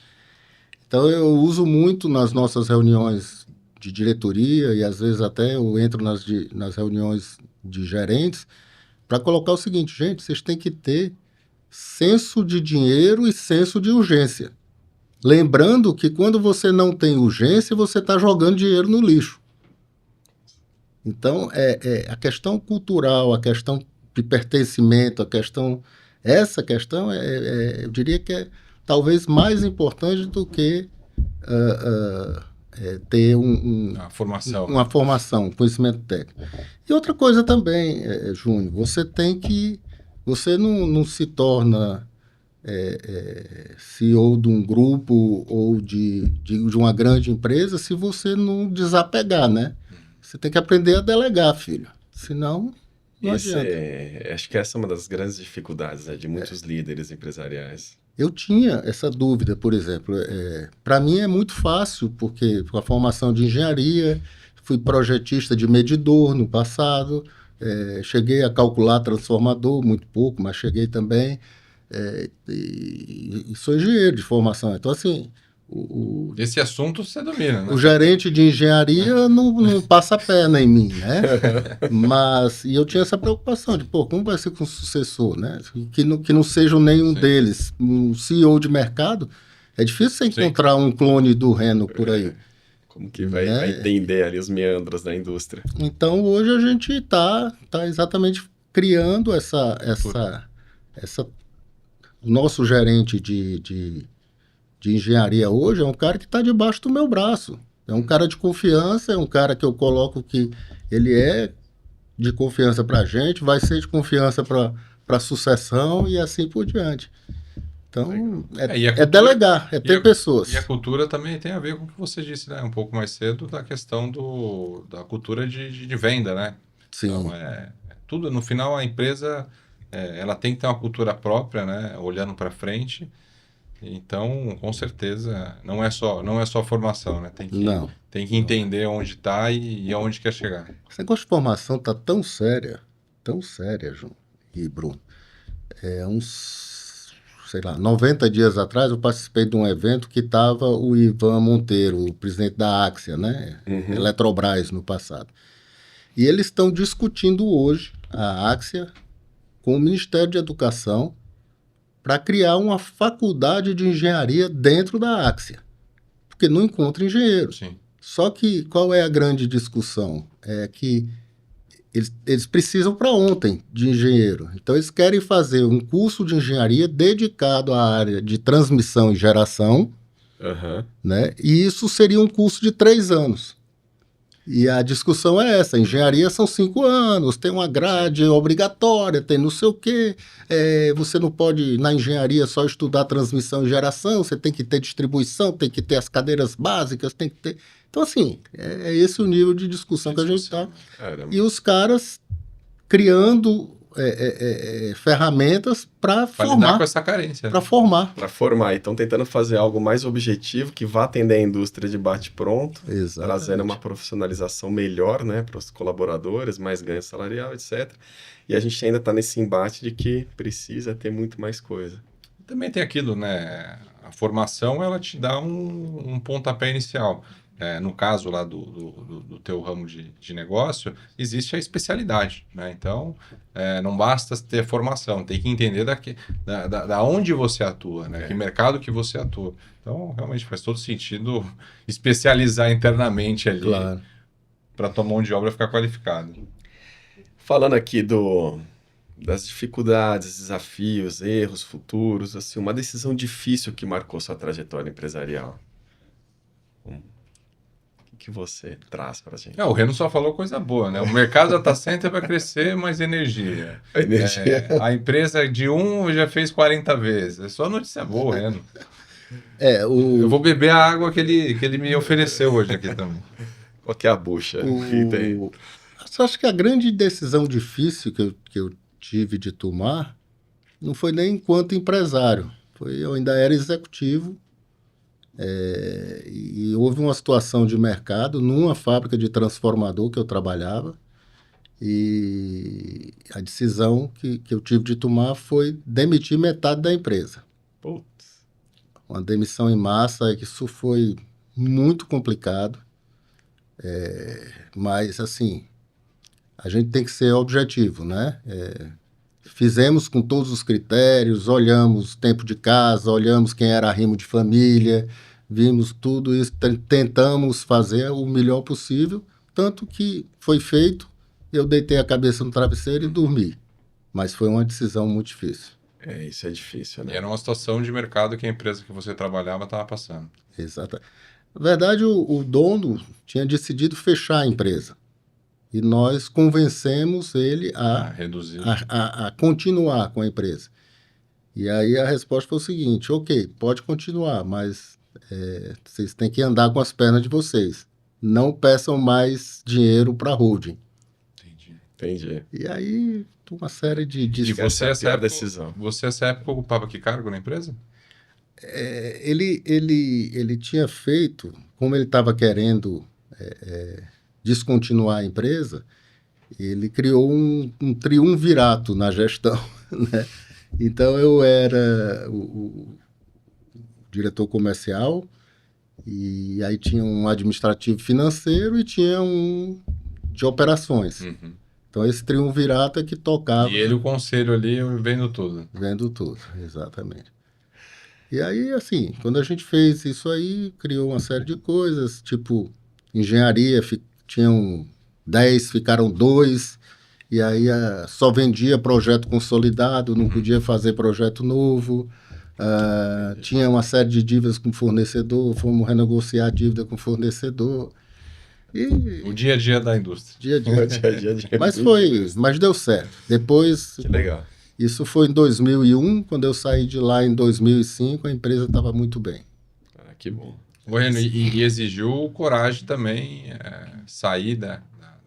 Então, eu uso muito nas nossas reuniões de diretoria e, às vezes, até eu entro nas reuniões de gerentes para colocar o seguinte, gente, vocês têm que ter senso de dinheiro e senso de urgência. Lembrando que quando você não tem urgência, você está jogando dinheiro no lixo. Então, a questão cultural, a questão de pertencimento, essa questão, eu diria que é talvez mais importante do que ter A formação. uma formação, um conhecimento técnico. E outra coisa também, Júnior, você não se torna CEO de um grupo ou de uma grande empresa se você não desapegar, né? Você tem que aprender a delegar, filho. Senão, não adianta. Acho que essa é uma das grandes dificuldades, né, de muitos líderes empresariais. Eu tinha essa dúvida, por exemplo. Para mim é muito fácil, porque com a formação de engenharia, fui projetista de medidor no passado, cheguei a calcular transformador, muito pouco, mas cheguei também. E sou engenheiro de formação. Então, assim, Esse assunto você domina, né? o gerente de engenharia não passa a perna em mim, né? E eu tinha essa preocupação de, pô, como vai ser com o sucessor, né? Que não seja nenhum Sim. deles. Um CEO de mercado, é difícil você encontrar um clone do Renault por aí. Como que vai entender ali os meandros da indústria? Então, hoje a gente está exatamente criando o nosso gerente de engenharia hoje é um cara que está debaixo do meu braço. É um cara de confiança, é um cara que eu coloco que ele é de confiança para a gente, vai ser de confiança para a sucessão e assim por diante. Então, delegar, ter pessoas. E a cultura também tem a ver com o que você disse, né? Um pouco mais cedo, da questão da cultura de venda, né? Sim. Então, tudo, no final, a empresa ela tem que ter uma cultura própria, né? Olhando para frente. Então, com certeza, não é só formação, né? Tem que entender onde está e aonde quer chegar. Esse negócio de formação está tão séria, João e Bruno. Sei lá, 90 dias atrás eu participei de um evento que estava o Ivan Monteiro, o presidente da Axia, né? Uhum. Eletrobras no passado. E eles estão discutindo hoje, a Axia, com o Ministério de Educação, para criar uma faculdade de engenharia dentro da Axia. Porque não encontra engenheiro. Sim. Só que qual é a grande discussão? É que eles precisam para ontem de engenheiro. Então, eles querem fazer um curso de engenharia dedicado à área de transmissão e geração, né? E isso seria um curso de 3 anos. E a discussão é essa: engenharia são 5 anos, tem uma grade obrigatória, tem não sei o quê. Você não pode, na engenharia, só estudar transmissão e geração, você tem que ter distribuição, tem que ter as cadeiras básicas, tem que ter... Então, assim, é esse o nível de discussão que a gente está. E os caras criando ferramentas para formar. Lidar com essa carência. Para formar. Para formar. Então, tentando fazer algo mais objetivo, que vá atender a indústria de bate-pronto, trazendo uma profissionalização melhor, né, para os colaboradores, mais ganho salarial, etc. E a gente ainda está nesse embate de que precisa ter muito mais coisa. Também tem aquilo, né? A formação, ela te dá um pontapé inicial. No caso lá do teu ramo de negócio, existe a especialidade, né? Então, não basta ter formação, tem que entender da onde você atua, né? Que mercado que você atua. Então, realmente faz todo sentido especializar internamente ali, claro, para tua mão de obra ficar qualificada. Falando aqui das dificuldades, desafios, erros futuros, assim, uma decisão difícil que marcou sua trajetória empresarial. Que você traz para a gente? O Renault só falou coisa boa, né? O mercado data center vai crescer, mais energia. A empresa de já fez 40 vezes. É só notícia boa, Renault. Eu vou beber a água que ele me ofereceu hoje aqui também. Qual que é a bucha? Eu acho que a grande decisão difícil que eu tive de tomar não foi nem enquanto empresário. Eu ainda era executivo. E houve uma situação de mercado numa fábrica de transformador que eu trabalhava, e a decisão que eu tive de tomar foi demitir metade da empresa. Putz. Uma demissão em massa, que isso foi muito complicado, mas assim, a gente tem que ser objetivo, né? Fizemos com todos os critérios, olhamos tempo de casa, olhamos quem era arrimo de família, vimos tudo isso, tentamos fazer o melhor possível, tanto que foi feito, eu deitei a cabeça no travesseiro e dormi. Mas foi uma decisão muito difícil. Isso é difícil, E né? era uma situação de mercado que a empresa que você trabalhava estava passando. Exato. Na verdade, o dono tinha decidido fechar a empresa. E nós convencemos ele Reduzir. a continuar com a empresa. E aí a resposta foi o seguinte: ok, pode continuar, mas vocês têm que andar com as pernas de vocês. Não peçam mais dinheiro para a holding. Entendi. E aí, uma série de E você, Essa é a essa pior época, decisão. você, essa época, ocupava que cargo na empresa? ele tinha feito, como ele estava querendo descontinuar a empresa, ele criou um triunvirato na gestão, né? Então eu era o diretor comercial, e aí tinha um administrativo financeiro e tinha um de operações. Uhum. Então esse triunvirato é que tocava E ele, o conselho ali, vendo tudo. vendo tudo, exatamente. E aí, assim, quando a gente fez isso aí, criou uma série de coisas, tipo, engenharia, tinham 10, ficaram 2, e aí só vendia projeto consolidado, não podia fazer projeto novo. Tinha uma série de dívidas com fornecedor, fomos renegociar a dívida com fornecedor. E O dia a dia da indústria. dia a dia. Dia a dia. Mas deu certo. Depois, Que legal. isso foi em 2001, quando eu saí de lá em 2005, a empresa estava muito bem. Que bom. O Reno, e exigiu coragem também sair da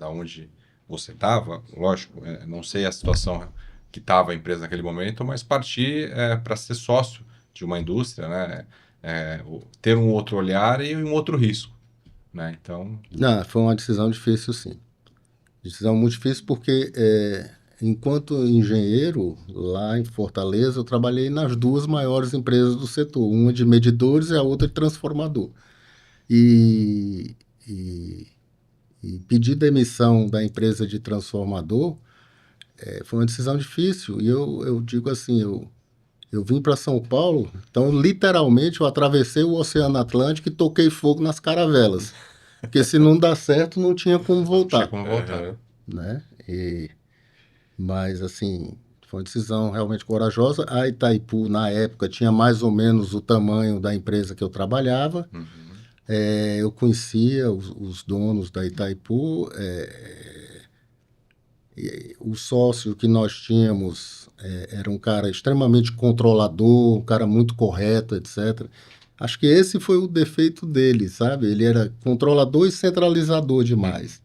onde você estava, lógico, não sei a situação que estava a empresa naquele momento, mas partir para ser sócio de uma indústria, né? Ter um outro olhar e um outro risco, né? Então, Não, foi uma decisão difícil, sim. Decisão muito difícil porque, enquanto engenheiro, lá em Fortaleza, eu trabalhei nas duas maiores empresas do setor, uma de medidores e a outra de transformador. E, e, e pedir demissão da empresa de transformador foi uma decisão difícil. E eu digo assim, eu vim para São Paulo, então literalmente eu atravessei o Oceano Atlântico e toquei fogo nas caravelas. Porque se não dá certo, não tinha como voltar. tinha como voltar. Aham. Né? Mas, assim, foi uma decisão realmente corajosa. A Itaipu, na época, tinha mais ou menos o tamanho da empresa que eu trabalhava. Uhum. Eu conhecia os donos da Itaipu. O sócio que nós tínhamos era um cara extremamente controlador, um cara muito correto, etc. Acho que esse foi o defeito dele, sabe? Ele era controlador e centralizador demais.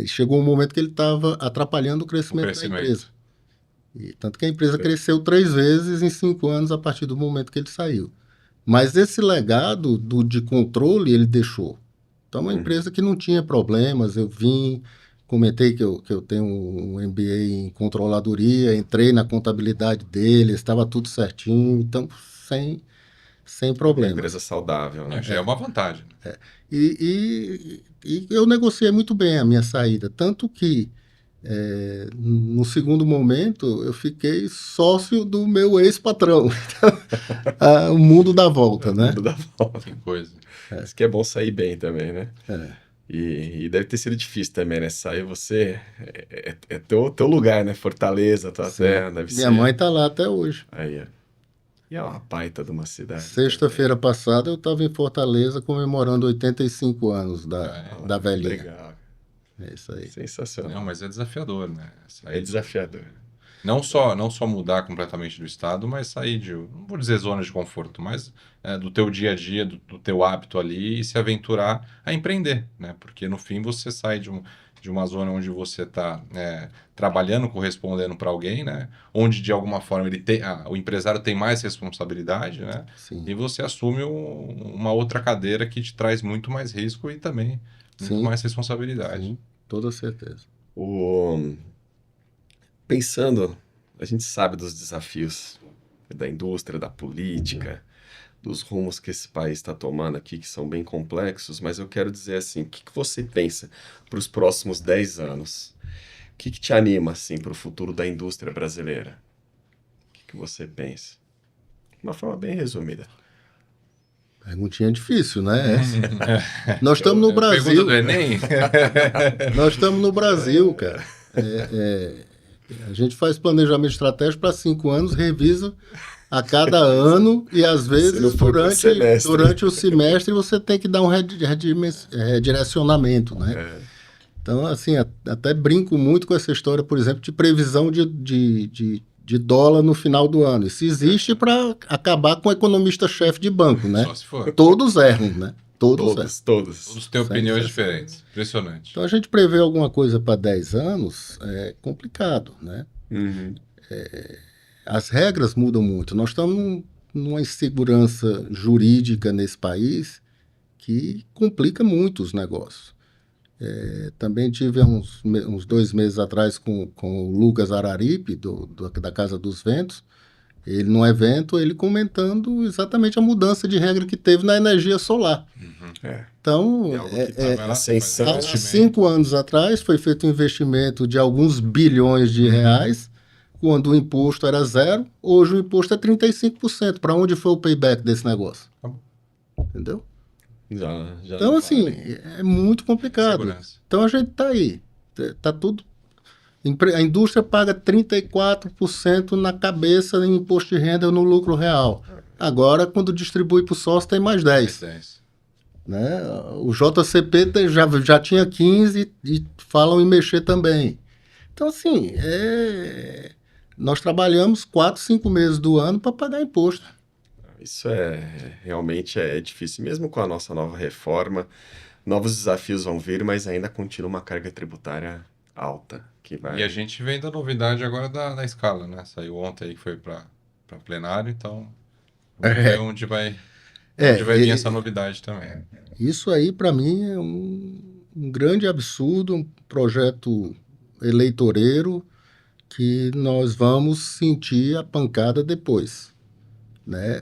Chegou um momento que ele estava atrapalhando o crescimento da empresa. E, tanto que a empresa cresceu 3 vezes em 5 anos a partir do momento que ele saiu. Mas esse legado de controle ele deixou. Então, uma empresa que não tinha problemas. Eu comentei que eu tenho um MBA em controladoria, entrei na contabilidade dele, estava tudo certinho, então sem problema. Empresa saudável, né? Já é uma vantagem. E eu negociei muito bem a minha saída, tanto que no segundo momento eu fiquei sócio do meu ex-patrão. O mundo dá volta, né? Tudo dá volta. Que coisa. Isso que é bom sair bem também, né? É. E deve ter sido difícil também, né? Sair você é teu lugar, né? Fortaleza, tua terra, deve ser. Minha mãe está lá até hoje. Aí, ó. E é uma baita de uma cidade. Sexta-feira passada eu estava em Fortaleza comemorando 85 anos da velhinha. Legal. É isso aí. Sensacional. Não, mas é desafiador, né? É desafiador. Não só mudar completamente do estado, mas sair não vou dizer zona de conforto, mas do teu dia a dia, do teu hábito ali e se aventurar a empreender, né? Porque no fim você sai de uma zona onde você está trabalhando, correspondendo para alguém, né? Onde de alguma forma o empresário tem mais responsabilidade, né? Sim. E você assume uma outra cadeira que te traz muito mais risco e também muito Sim. mais responsabilidade. Sim, toda certeza. Pensando, a gente sabe dos desafios da indústria, da política, dos rumos que esse país está tomando aqui, que são bem complexos, mas eu quero dizer assim, o que você pensa para os próximos 10 anos? O que te anima assim, para o futuro da indústria brasileira? O que você pensa? De uma forma bem resumida. Perguntinha difícil, né? Nós estamos no Brasil. Pergunta do Enem? Nós estamos no Brasil, cara. A gente faz planejamento estratégico para 5 anos, revisa a cada ano e, às vezes, durante o semestre, você tem que dar um redirecionamento, né? Então, assim, até brinco muito com essa história, por exemplo, de previsão de dólar no final do ano. Isso existe para acabar com o economista-chefe de banco, né? Só se for. Todos erram, né? Todos. Todos têm opiniões diferentes. Impressionante. Então, a gente prever alguma coisa para 10 anos é complicado, né? Uhum. As regras mudam muito. Nós estamos numa insegurança jurídica nesse país que complica muito os negócios. Também tive uns 2 meses atrás com o Lucas Araripe, da Casa dos Ventos, ele num evento, ele comentando exatamente a mudança de regra que teve na energia solar. Então, há 5 anos atrás foi feito um investimento de alguns bilhões de reais, quando o imposto era 0, hoje o imposto é 35%. Para onde foi o payback desse negócio? Entendeu? Já então, assim, é muito complicado. Segurança. Então, a gente está aí. Tá tudo... A indústria paga 34% na cabeça em imposto de renda no lucro real. Agora, quando distribui para o sócio, tem mais 10%. Né? O JCP já tinha 15% e falam em mexer também. Então, assim, nós trabalhamos 4, 5 meses do ano para pagar imposto. Isso realmente é difícil. Mesmo com a nossa nova reforma, novos desafios vão vir, mas ainda continua uma carga tributária alta. E a gente vem da novidade agora da escala, né? Saiu ontem aí que foi para plenário, então vamos ver onde vai vir essa novidade também. Isso aí, para mim, é um grande absurdo, um projeto eleitoreiro que nós vamos sentir a pancada depois. Né?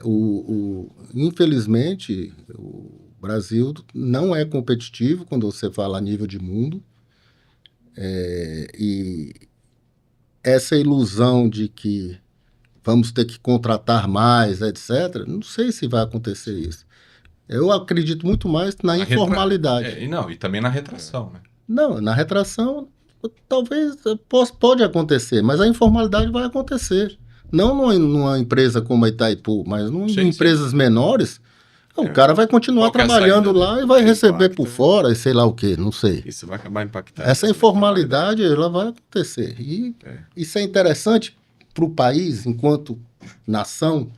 Infelizmente, o Brasil não é competitivo quando você fala a nível de mundo. E essa ilusão de que vamos ter que contratar mais, etc., não sei se vai acontecer isso. Eu acredito muito mais na informalidade. E também na retração. Né? Não, na retração talvez pode acontecer, mas a informalidade vai acontecer. Não numa empresa como a Itaipu, mas em empresas menores, o cara vai continuar trabalhando lá e vai receber por fora, e sei lá o quê, não sei. Isso vai acabar impactando. Essa informalidade, ela vai acontecer. E isso é interessante para o país, enquanto nação.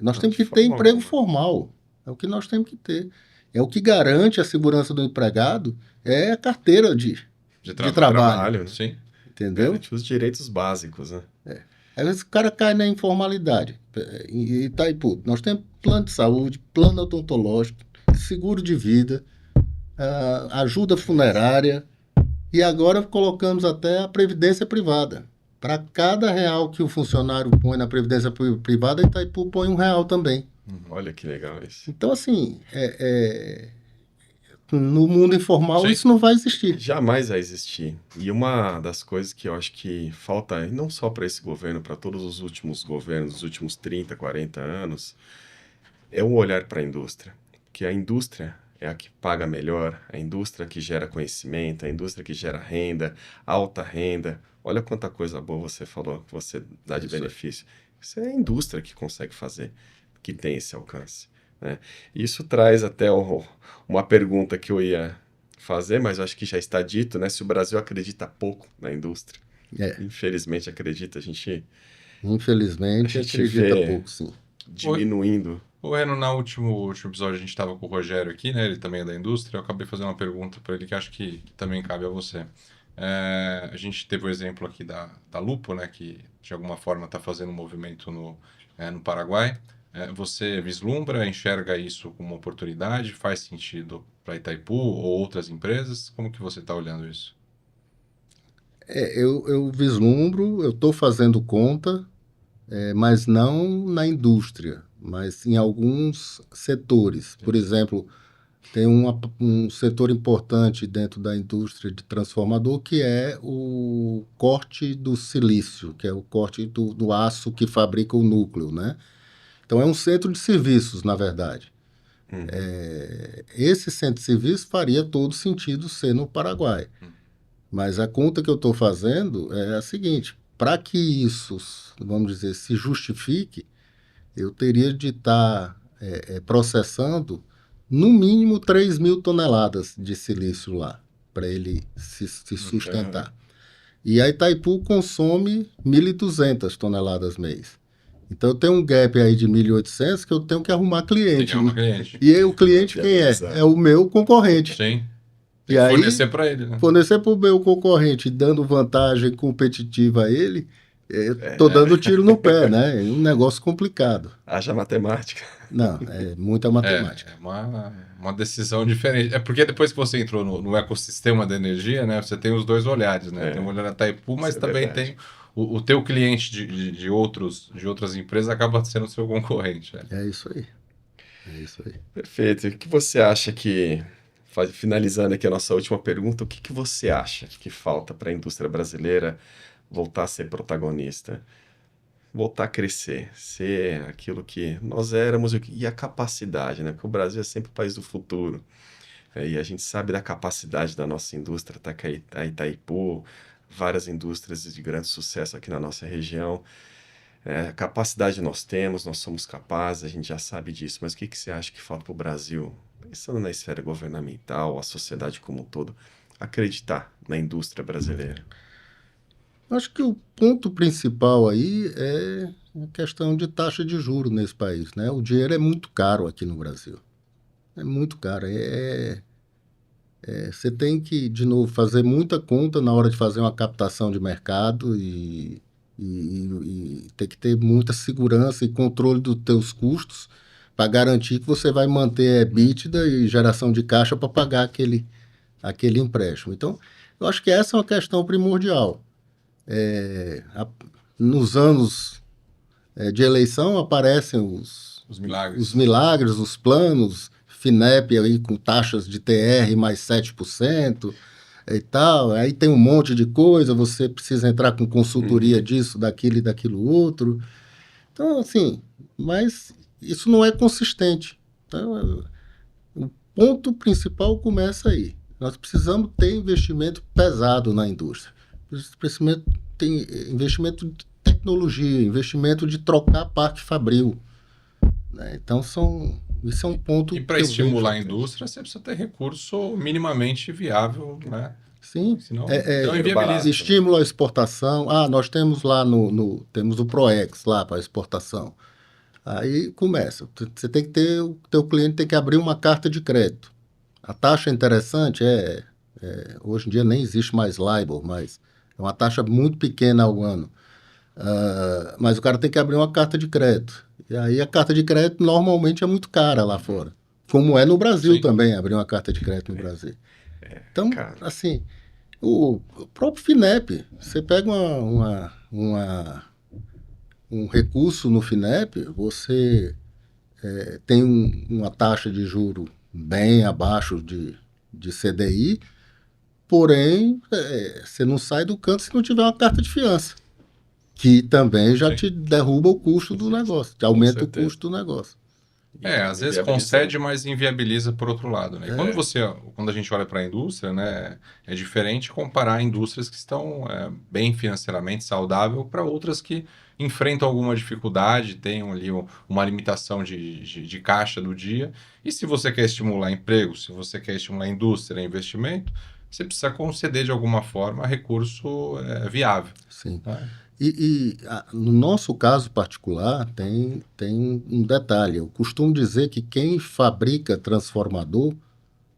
Nós temos que ter emprego formal. É o que nós temos que ter. É o que garante a segurança do empregado, é a carteira de trabalho. Né? Sim. Entendeu? Garante os direitos básicos, né? Às vezes o cara cai na informalidade. Em Itaipu, nós temos plano de saúde, plano odontológico, seguro de vida, ajuda funerária, e agora colocamos até a previdência privada. Para cada real que o funcionário põe na previdência privada, Itaipu põe R$1 também. Olha que legal isso. Então, assim, no mundo informal isso não vai existir. Jamais vai existir. E uma das coisas que eu acho que falta, não só para esse governo, para todos os últimos governos, dos últimos 30, 40 anos, é um olhar para a indústria. Porque a indústria é a que paga melhor, a indústria que gera conhecimento, a indústria que gera renda, alta renda. Olha quanta coisa boa você falou, que você dá de benefício. Isso é a indústria que consegue fazer, que tem esse alcance. Né? Isso traz até uma pergunta que eu ia fazer, mas eu acho que já está dito, né? Se o Brasil acredita pouco na indústria. Infelizmente acredita, Infelizmente acredita pouco, sim. Diminuindo. O Reno, no último episódio a gente estava com o Rogério aqui, né? Ele também é da indústria. Eu acabei fazendo uma pergunta para ele que acho que também cabe a você. A gente teve o exemplo aqui da Lupo, né? Que de alguma forma está fazendo um movimento no Paraguai. Você vislumbra, enxerga isso como uma oportunidade? Faz sentido para Itaipu ou outras empresas? Como que você está olhando isso? Eu vislumbro, eu estou fazendo conta, mas não na indústria, mas em alguns setores. Por exemplo, tem um setor importante dentro da indústria de transformador que é o corte do silício, que é o corte do aço que fabrica o núcleo, né? Então, é um centro de serviços, na verdade. Esse centro de serviços faria todo sentido ser no Paraguai. Mas a conta que eu estou fazendo é a seguinte: para que isso, vamos dizer, se justifique, eu teria de estar processando no mínimo 3.000 toneladas de silício lá, para ele se sustentar. E a Itaipu consome 1.200 toneladas mês. Então eu tenho um gap aí de 1.800 que eu tenho que arrumar cliente. Tem que arrumar cliente. E aí, o cliente quem é? É o meu concorrente. Sim. E aí, fornecer para ele, né? fornecer para o meu concorrente, dando vantagem competitiva a ele, estou dando tiro no pé, né? É um negócio complicado. Haja matemática. Não, é muita matemática. É uma decisão diferente. É porque depois que você entrou no ecossistema da energia, né? Você tem os dois olhares, né? Tem um olhar da Itaipu, mas também tem o teu cliente de outras empresas acaba sendo seu concorrente. Né? É isso aí. É isso aí. Perfeito. O que você acha que, finalizando aqui a nossa última pergunta, o que você acha que falta para a indústria brasileira voltar a ser protagonista? Voltar a crescer, ser aquilo que nós éramos e a capacidade, né? Porque o Brasil é sempre o país do futuro. E a gente sabe da capacidade da nossa indústria, tá? A Itaipu, várias indústrias de grande sucesso aqui na nossa região. A capacidade nós temos, nós somos capazes, a gente já sabe disso, mas o que você acha que falta para o Brasil, pensando na esfera governamental, a sociedade como um todo, acreditar na indústria brasileira? Acho que o ponto principal aí é a questão de taxa de juros nesse país, né? O dinheiro é muito caro aqui no Brasil. É muito caro. Você tem que, de novo, fazer muita conta na hora de fazer uma captação de mercado e tem que ter muita segurança e controle dos teus custos para garantir que você vai manter EBITDA e geração de caixa para pagar aquele empréstimo. Então, eu acho que essa é uma questão primordial. Nos anos de eleição aparecem Os milagres. os milagres, os planos, FINEP aí com taxas de TR mais 7% e tal, aí tem um monte de coisa, você precisa entrar com consultoria disso, daquilo e daquilo outro. Então, assim, mas isso não é consistente. Então, o ponto principal começa aí. Nós precisamos ter investimento pesado na indústria. Tem investimento de tecnologia, investimento de trocar parque fabril. Né? Então, isso é um ponto. E para estimular a indústria, você precisa ter recurso minimamente viável, né? Sim. Senão, então inviabiliza. Estímulo à exportação. Nós temos lá temos o PROEX lá para exportação. Aí começa. Você tem que ter, o teu cliente tem que abrir uma carta de crédito. A taxa interessante hoje em dia nem existe mais LIBOR, mas é uma taxa muito pequena ao ano. Mas o cara tem que abrir uma carta de crédito. E aí a carta de crédito normalmente é muito cara lá fora. Como é no Brasil também, abrir uma carta de crédito no Brasil. Então, assim, o próprio FINEP, você pega um recurso no FINEP, você tem uma taxa de juro bem abaixo de CDI, porém, você não sai do canto se não tiver uma carta de fiança, que também já te derruba o custo do negócio, te aumenta o custo do negócio. Às vezes concede, mas inviabiliza por outro lado, né? Quando a gente olha para a indústria, né, é diferente comparar indústrias que estão bem financeiramente saudável para outras que enfrentam alguma dificuldade, tenham ali uma limitação de caixa do dia. E se você quer estimular emprego, se você quer estimular indústria, investimento, você precisa conceder de alguma forma recurso viável. Sim. Tá? No nosso caso particular, tem um detalhe. Eu costumo dizer que quem fabrica transformador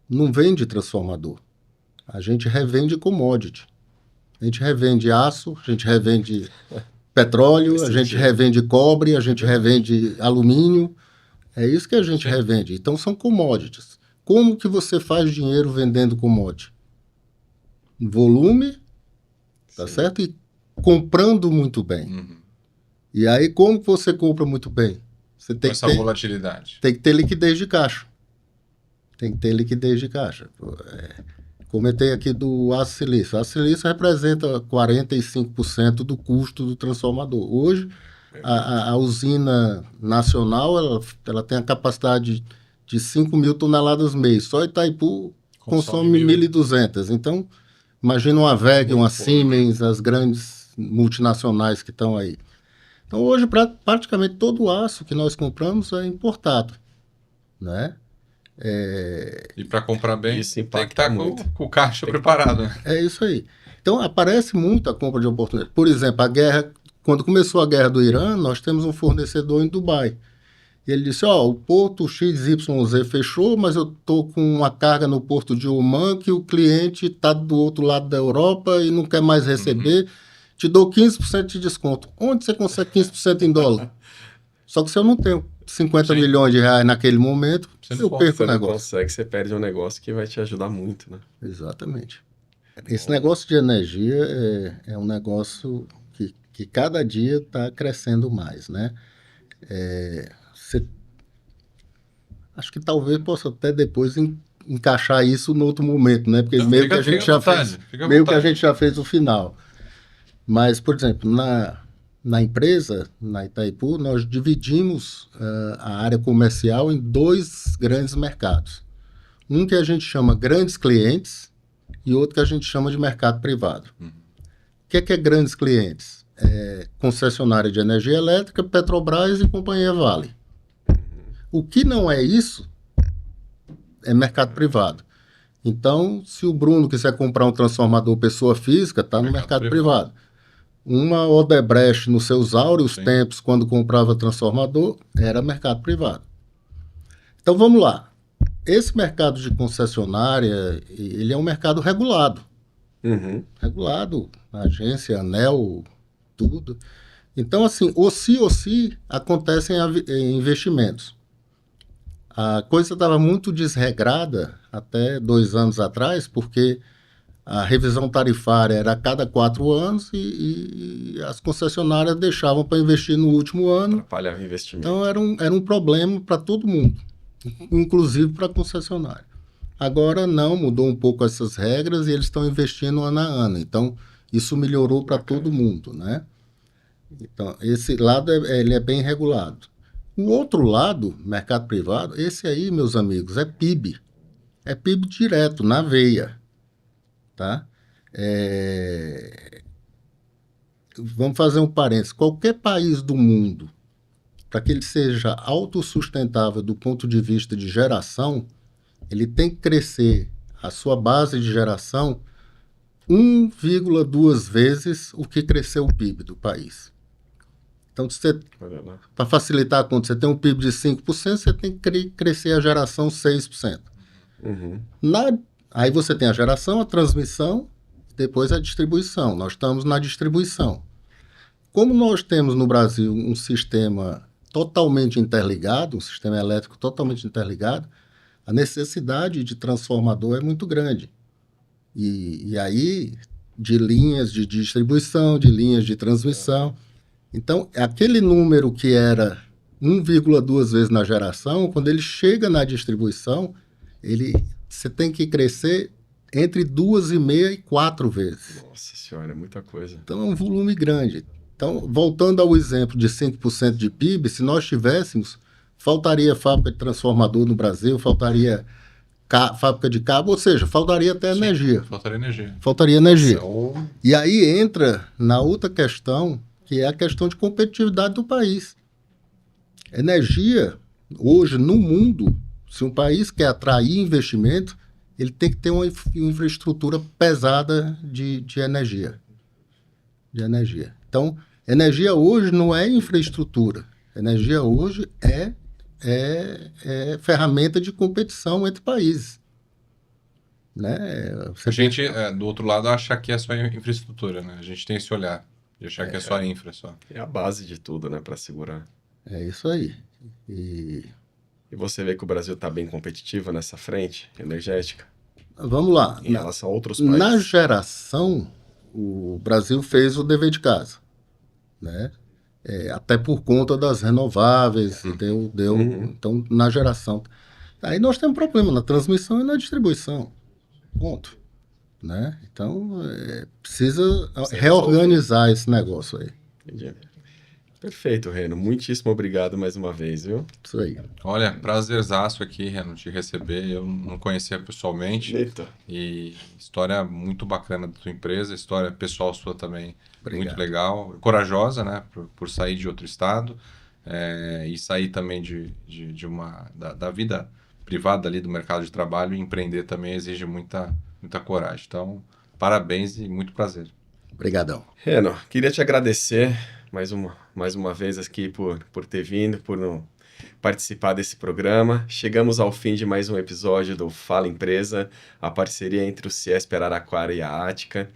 não vende transformador. A gente revende commodity. A gente revende aço, a gente revende petróleo, a gente revende cobre, a gente revende alumínio. É isso que a gente revende. Então, são commodities. Como que você faz dinheiro vendendo commodity? Volume, tá certo? E comprando muito bem. Uhum. E aí, como que você compra muito bem? Você tem essa volatilidade. Tem que ter liquidez de caixa. Comentei aqui do aço silício. O aço silício representa 45% do custo do transformador. Hoje, a usina nacional ela tem a capacidade de 5.000 toneladas mês. Só Itaipu consome 1.200. Então, Imagina uma WEG, uma Siemens, as grandes multinacionais que estão aí. Então, hoje, praticamente todo o aço que nós compramos é importado, né? E para comprar bem, Isso tem que impacta estar muito. com o caixa preparado, né? É isso aí. Então, aparece muito a compra de oportunidade. Por exemplo, a guerra, quando começou a guerra do Irã, nós temos um fornecedor em Dubai. E ele disse, o porto XYZ fechou, mas eu estou com uma carga no porto de Oman que o cliente está do outro lado da Europa e não quer mais receber. Te dou 15% de desconto. Onde você consegue 15% em dólar? Só que se eu não tenho 50 Sim. milhões de reais naquele momento, Você não eu pode, perco Você o não negócio. consegue, você perde um negócio que vai te ajudar muito, né? Exatamente. Esse negócio de energia é um negócio que cada dia está crescendo mais, né? Acho que talvez possa até depois encaixar isso no outro momento, né? Porque Então, meio fica- que a gente fica à já vontade, fez, fica à meio que a vontade. gente já fez o final. Mas, por exemplo, na empresa, na Itaipu, nós dividimos a área comercial em dois grandes mercados. Um que a gente chama grandes clientes e outro que a gente chama de mercado privado. O que é grandes clientes? Concessionária de energia elétrica, Petrobras e Companhia Vale. O que não é isso é mercado privado. Então, se o Bruno quiser comprar um transformador pessoa física, está no mercado privado. Uma Odebrecht, nos seus áureos Sim. tempos, quando comprava transformador, era mercado privado. Então, vamos lá. Esse mercado de concessionária, ele é um mercado regulado. Uhum. Regulado, agência, ANEEL, tudo. Então, assim, ou se acontecem investimentos. A coisa estava muito desregrada até 2 anos atrás, porque a revisão tarifária era a cada 4 anos e as concessionárias deixavam para investir no último ano. Atrapalhar o investimento. Então era um problema para todo mundo, inclusive para a concessionária. Agora não, mudou um pouco essas regras e eles estão investindo ano a ano. Então isso melhorou para todo mundo, né? Então esse lado ele é bem regulado. O outro lado, mercado privado, esse aí, meus amigos, é PIB. É PIB direto, na veia. Tá? Vamos fazer um parênteses. Qualquer país do mundo, para que ele seja autossustentável do ponto de vista de geração, ele tem que crescer a sua base de geração 1,2 vezes o que cresceu o PIB do país. Então, para facilitar a conta, você tem um PIB de 5%, você tem que crescer a geração 6%. Uhum. Aí você tem a geração, a transmissão, depois a distribuição. Nós estamos na distribuição. Como nós temos no Brasil um sistema totalmente interligado, um sistema elétrico totalmente interligado, a necessidade de transformador é muito grande. E aí, de linhas de distribuição, de linhas de transmissão. Então, aquele número que era 1,2 vezes na geração, quando ele chega na distribuição, você tem que crescer entre 2,5 e 4 vezes. Nossa senhora, é muita coisa. Então, é um volume grande. Então, voltando ao exemplo de 5% de PIB, se nós tivéssemos, faltaria fábrica de transformador no Brasil, faltaria fábrica de cabo, ou seja, faltaria até energia. Faltaria energia. E aí entra na outra questão, que é a questão de competitividade do país. Energia, hoje, no mundo, se um país quer atrair investimento, ele tem que ter uma infraestrutura pesada de energia. Então, energia hoje não é infraestrutura. Energia hoje é ferramenta de competição entre países. Né? A gente, do outro lado, acha que é só infraestrutura, né? A gente tem esse olhar de achar que é só infra. Só. É a base de tudo, né, para segurar. É isso aí. E você vê que o Brasil está bem competitivo nessa frente energética? Vamos lá. Em relação a outros países. Na geração, o Brasil fez o dever de casa. Né? Até por conta das renováveis, deu. Então, na geração. Aí nós temos problema na transmissão e na distribuição. Ponto. Né? Então, precisa reorganizar esse negócio aí. Entendi. Perfeito, Reno. Muitíssimo obrigado mais uma vez, viu? Isso aí. Olha, prazerzaço aqui, Reno, te receber. Eu não conhecia pessoalmente. Eita. E história muito bacana da tua empresa, história pessoal sua também Obrigado. muito legal. Corajosa, né? Por sair de outro estado e sair também da vida privada ali do mercado de trabalho e empreender também exige muita coragem. Então, parabéns e muito prazer. Obrigadão. Reno, queria te agradecer mais uma vez aqui por ter vindo, participar desse programa. Chegamos ao fim de mais um episódio do Fala Empresa, a parceria entre o Ciesp Araraquara e a Ática.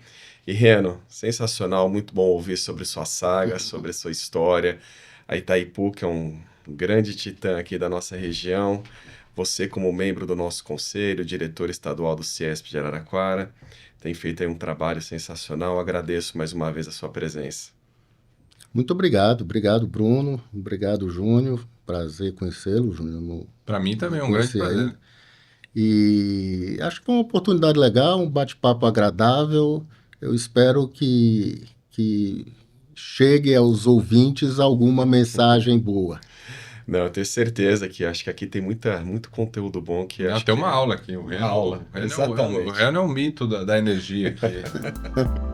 E Reno, sensacional, muito bom ouvir sobre sua saga, sobre a sua história. A Itaipu, que é um grande titã aqui da nossa região. Você, como membro do nosso conselho, diretor estadual do Ciesp de Araraquara, tem feito aí um trabalho sensacional. Agradeço mais uma vez a sua presença. Muito obrigado. Obrigado, Bruno. Obrigado, Júnior. Prazer conhecê-lo, Júnior. Para mim também é um grande prazer. Aí. E acho que foi uma oportunidade legal, um bate-papo agradável. Eu espero que chegue aos ouvintes alguma mensagem boa. Não, eu tenho certeza que acho que aqui tem muito conteúdo bom que acho Tem que uma aula aqui. O Reno, aula, exatamente. O Reno é um mito da energia aqui.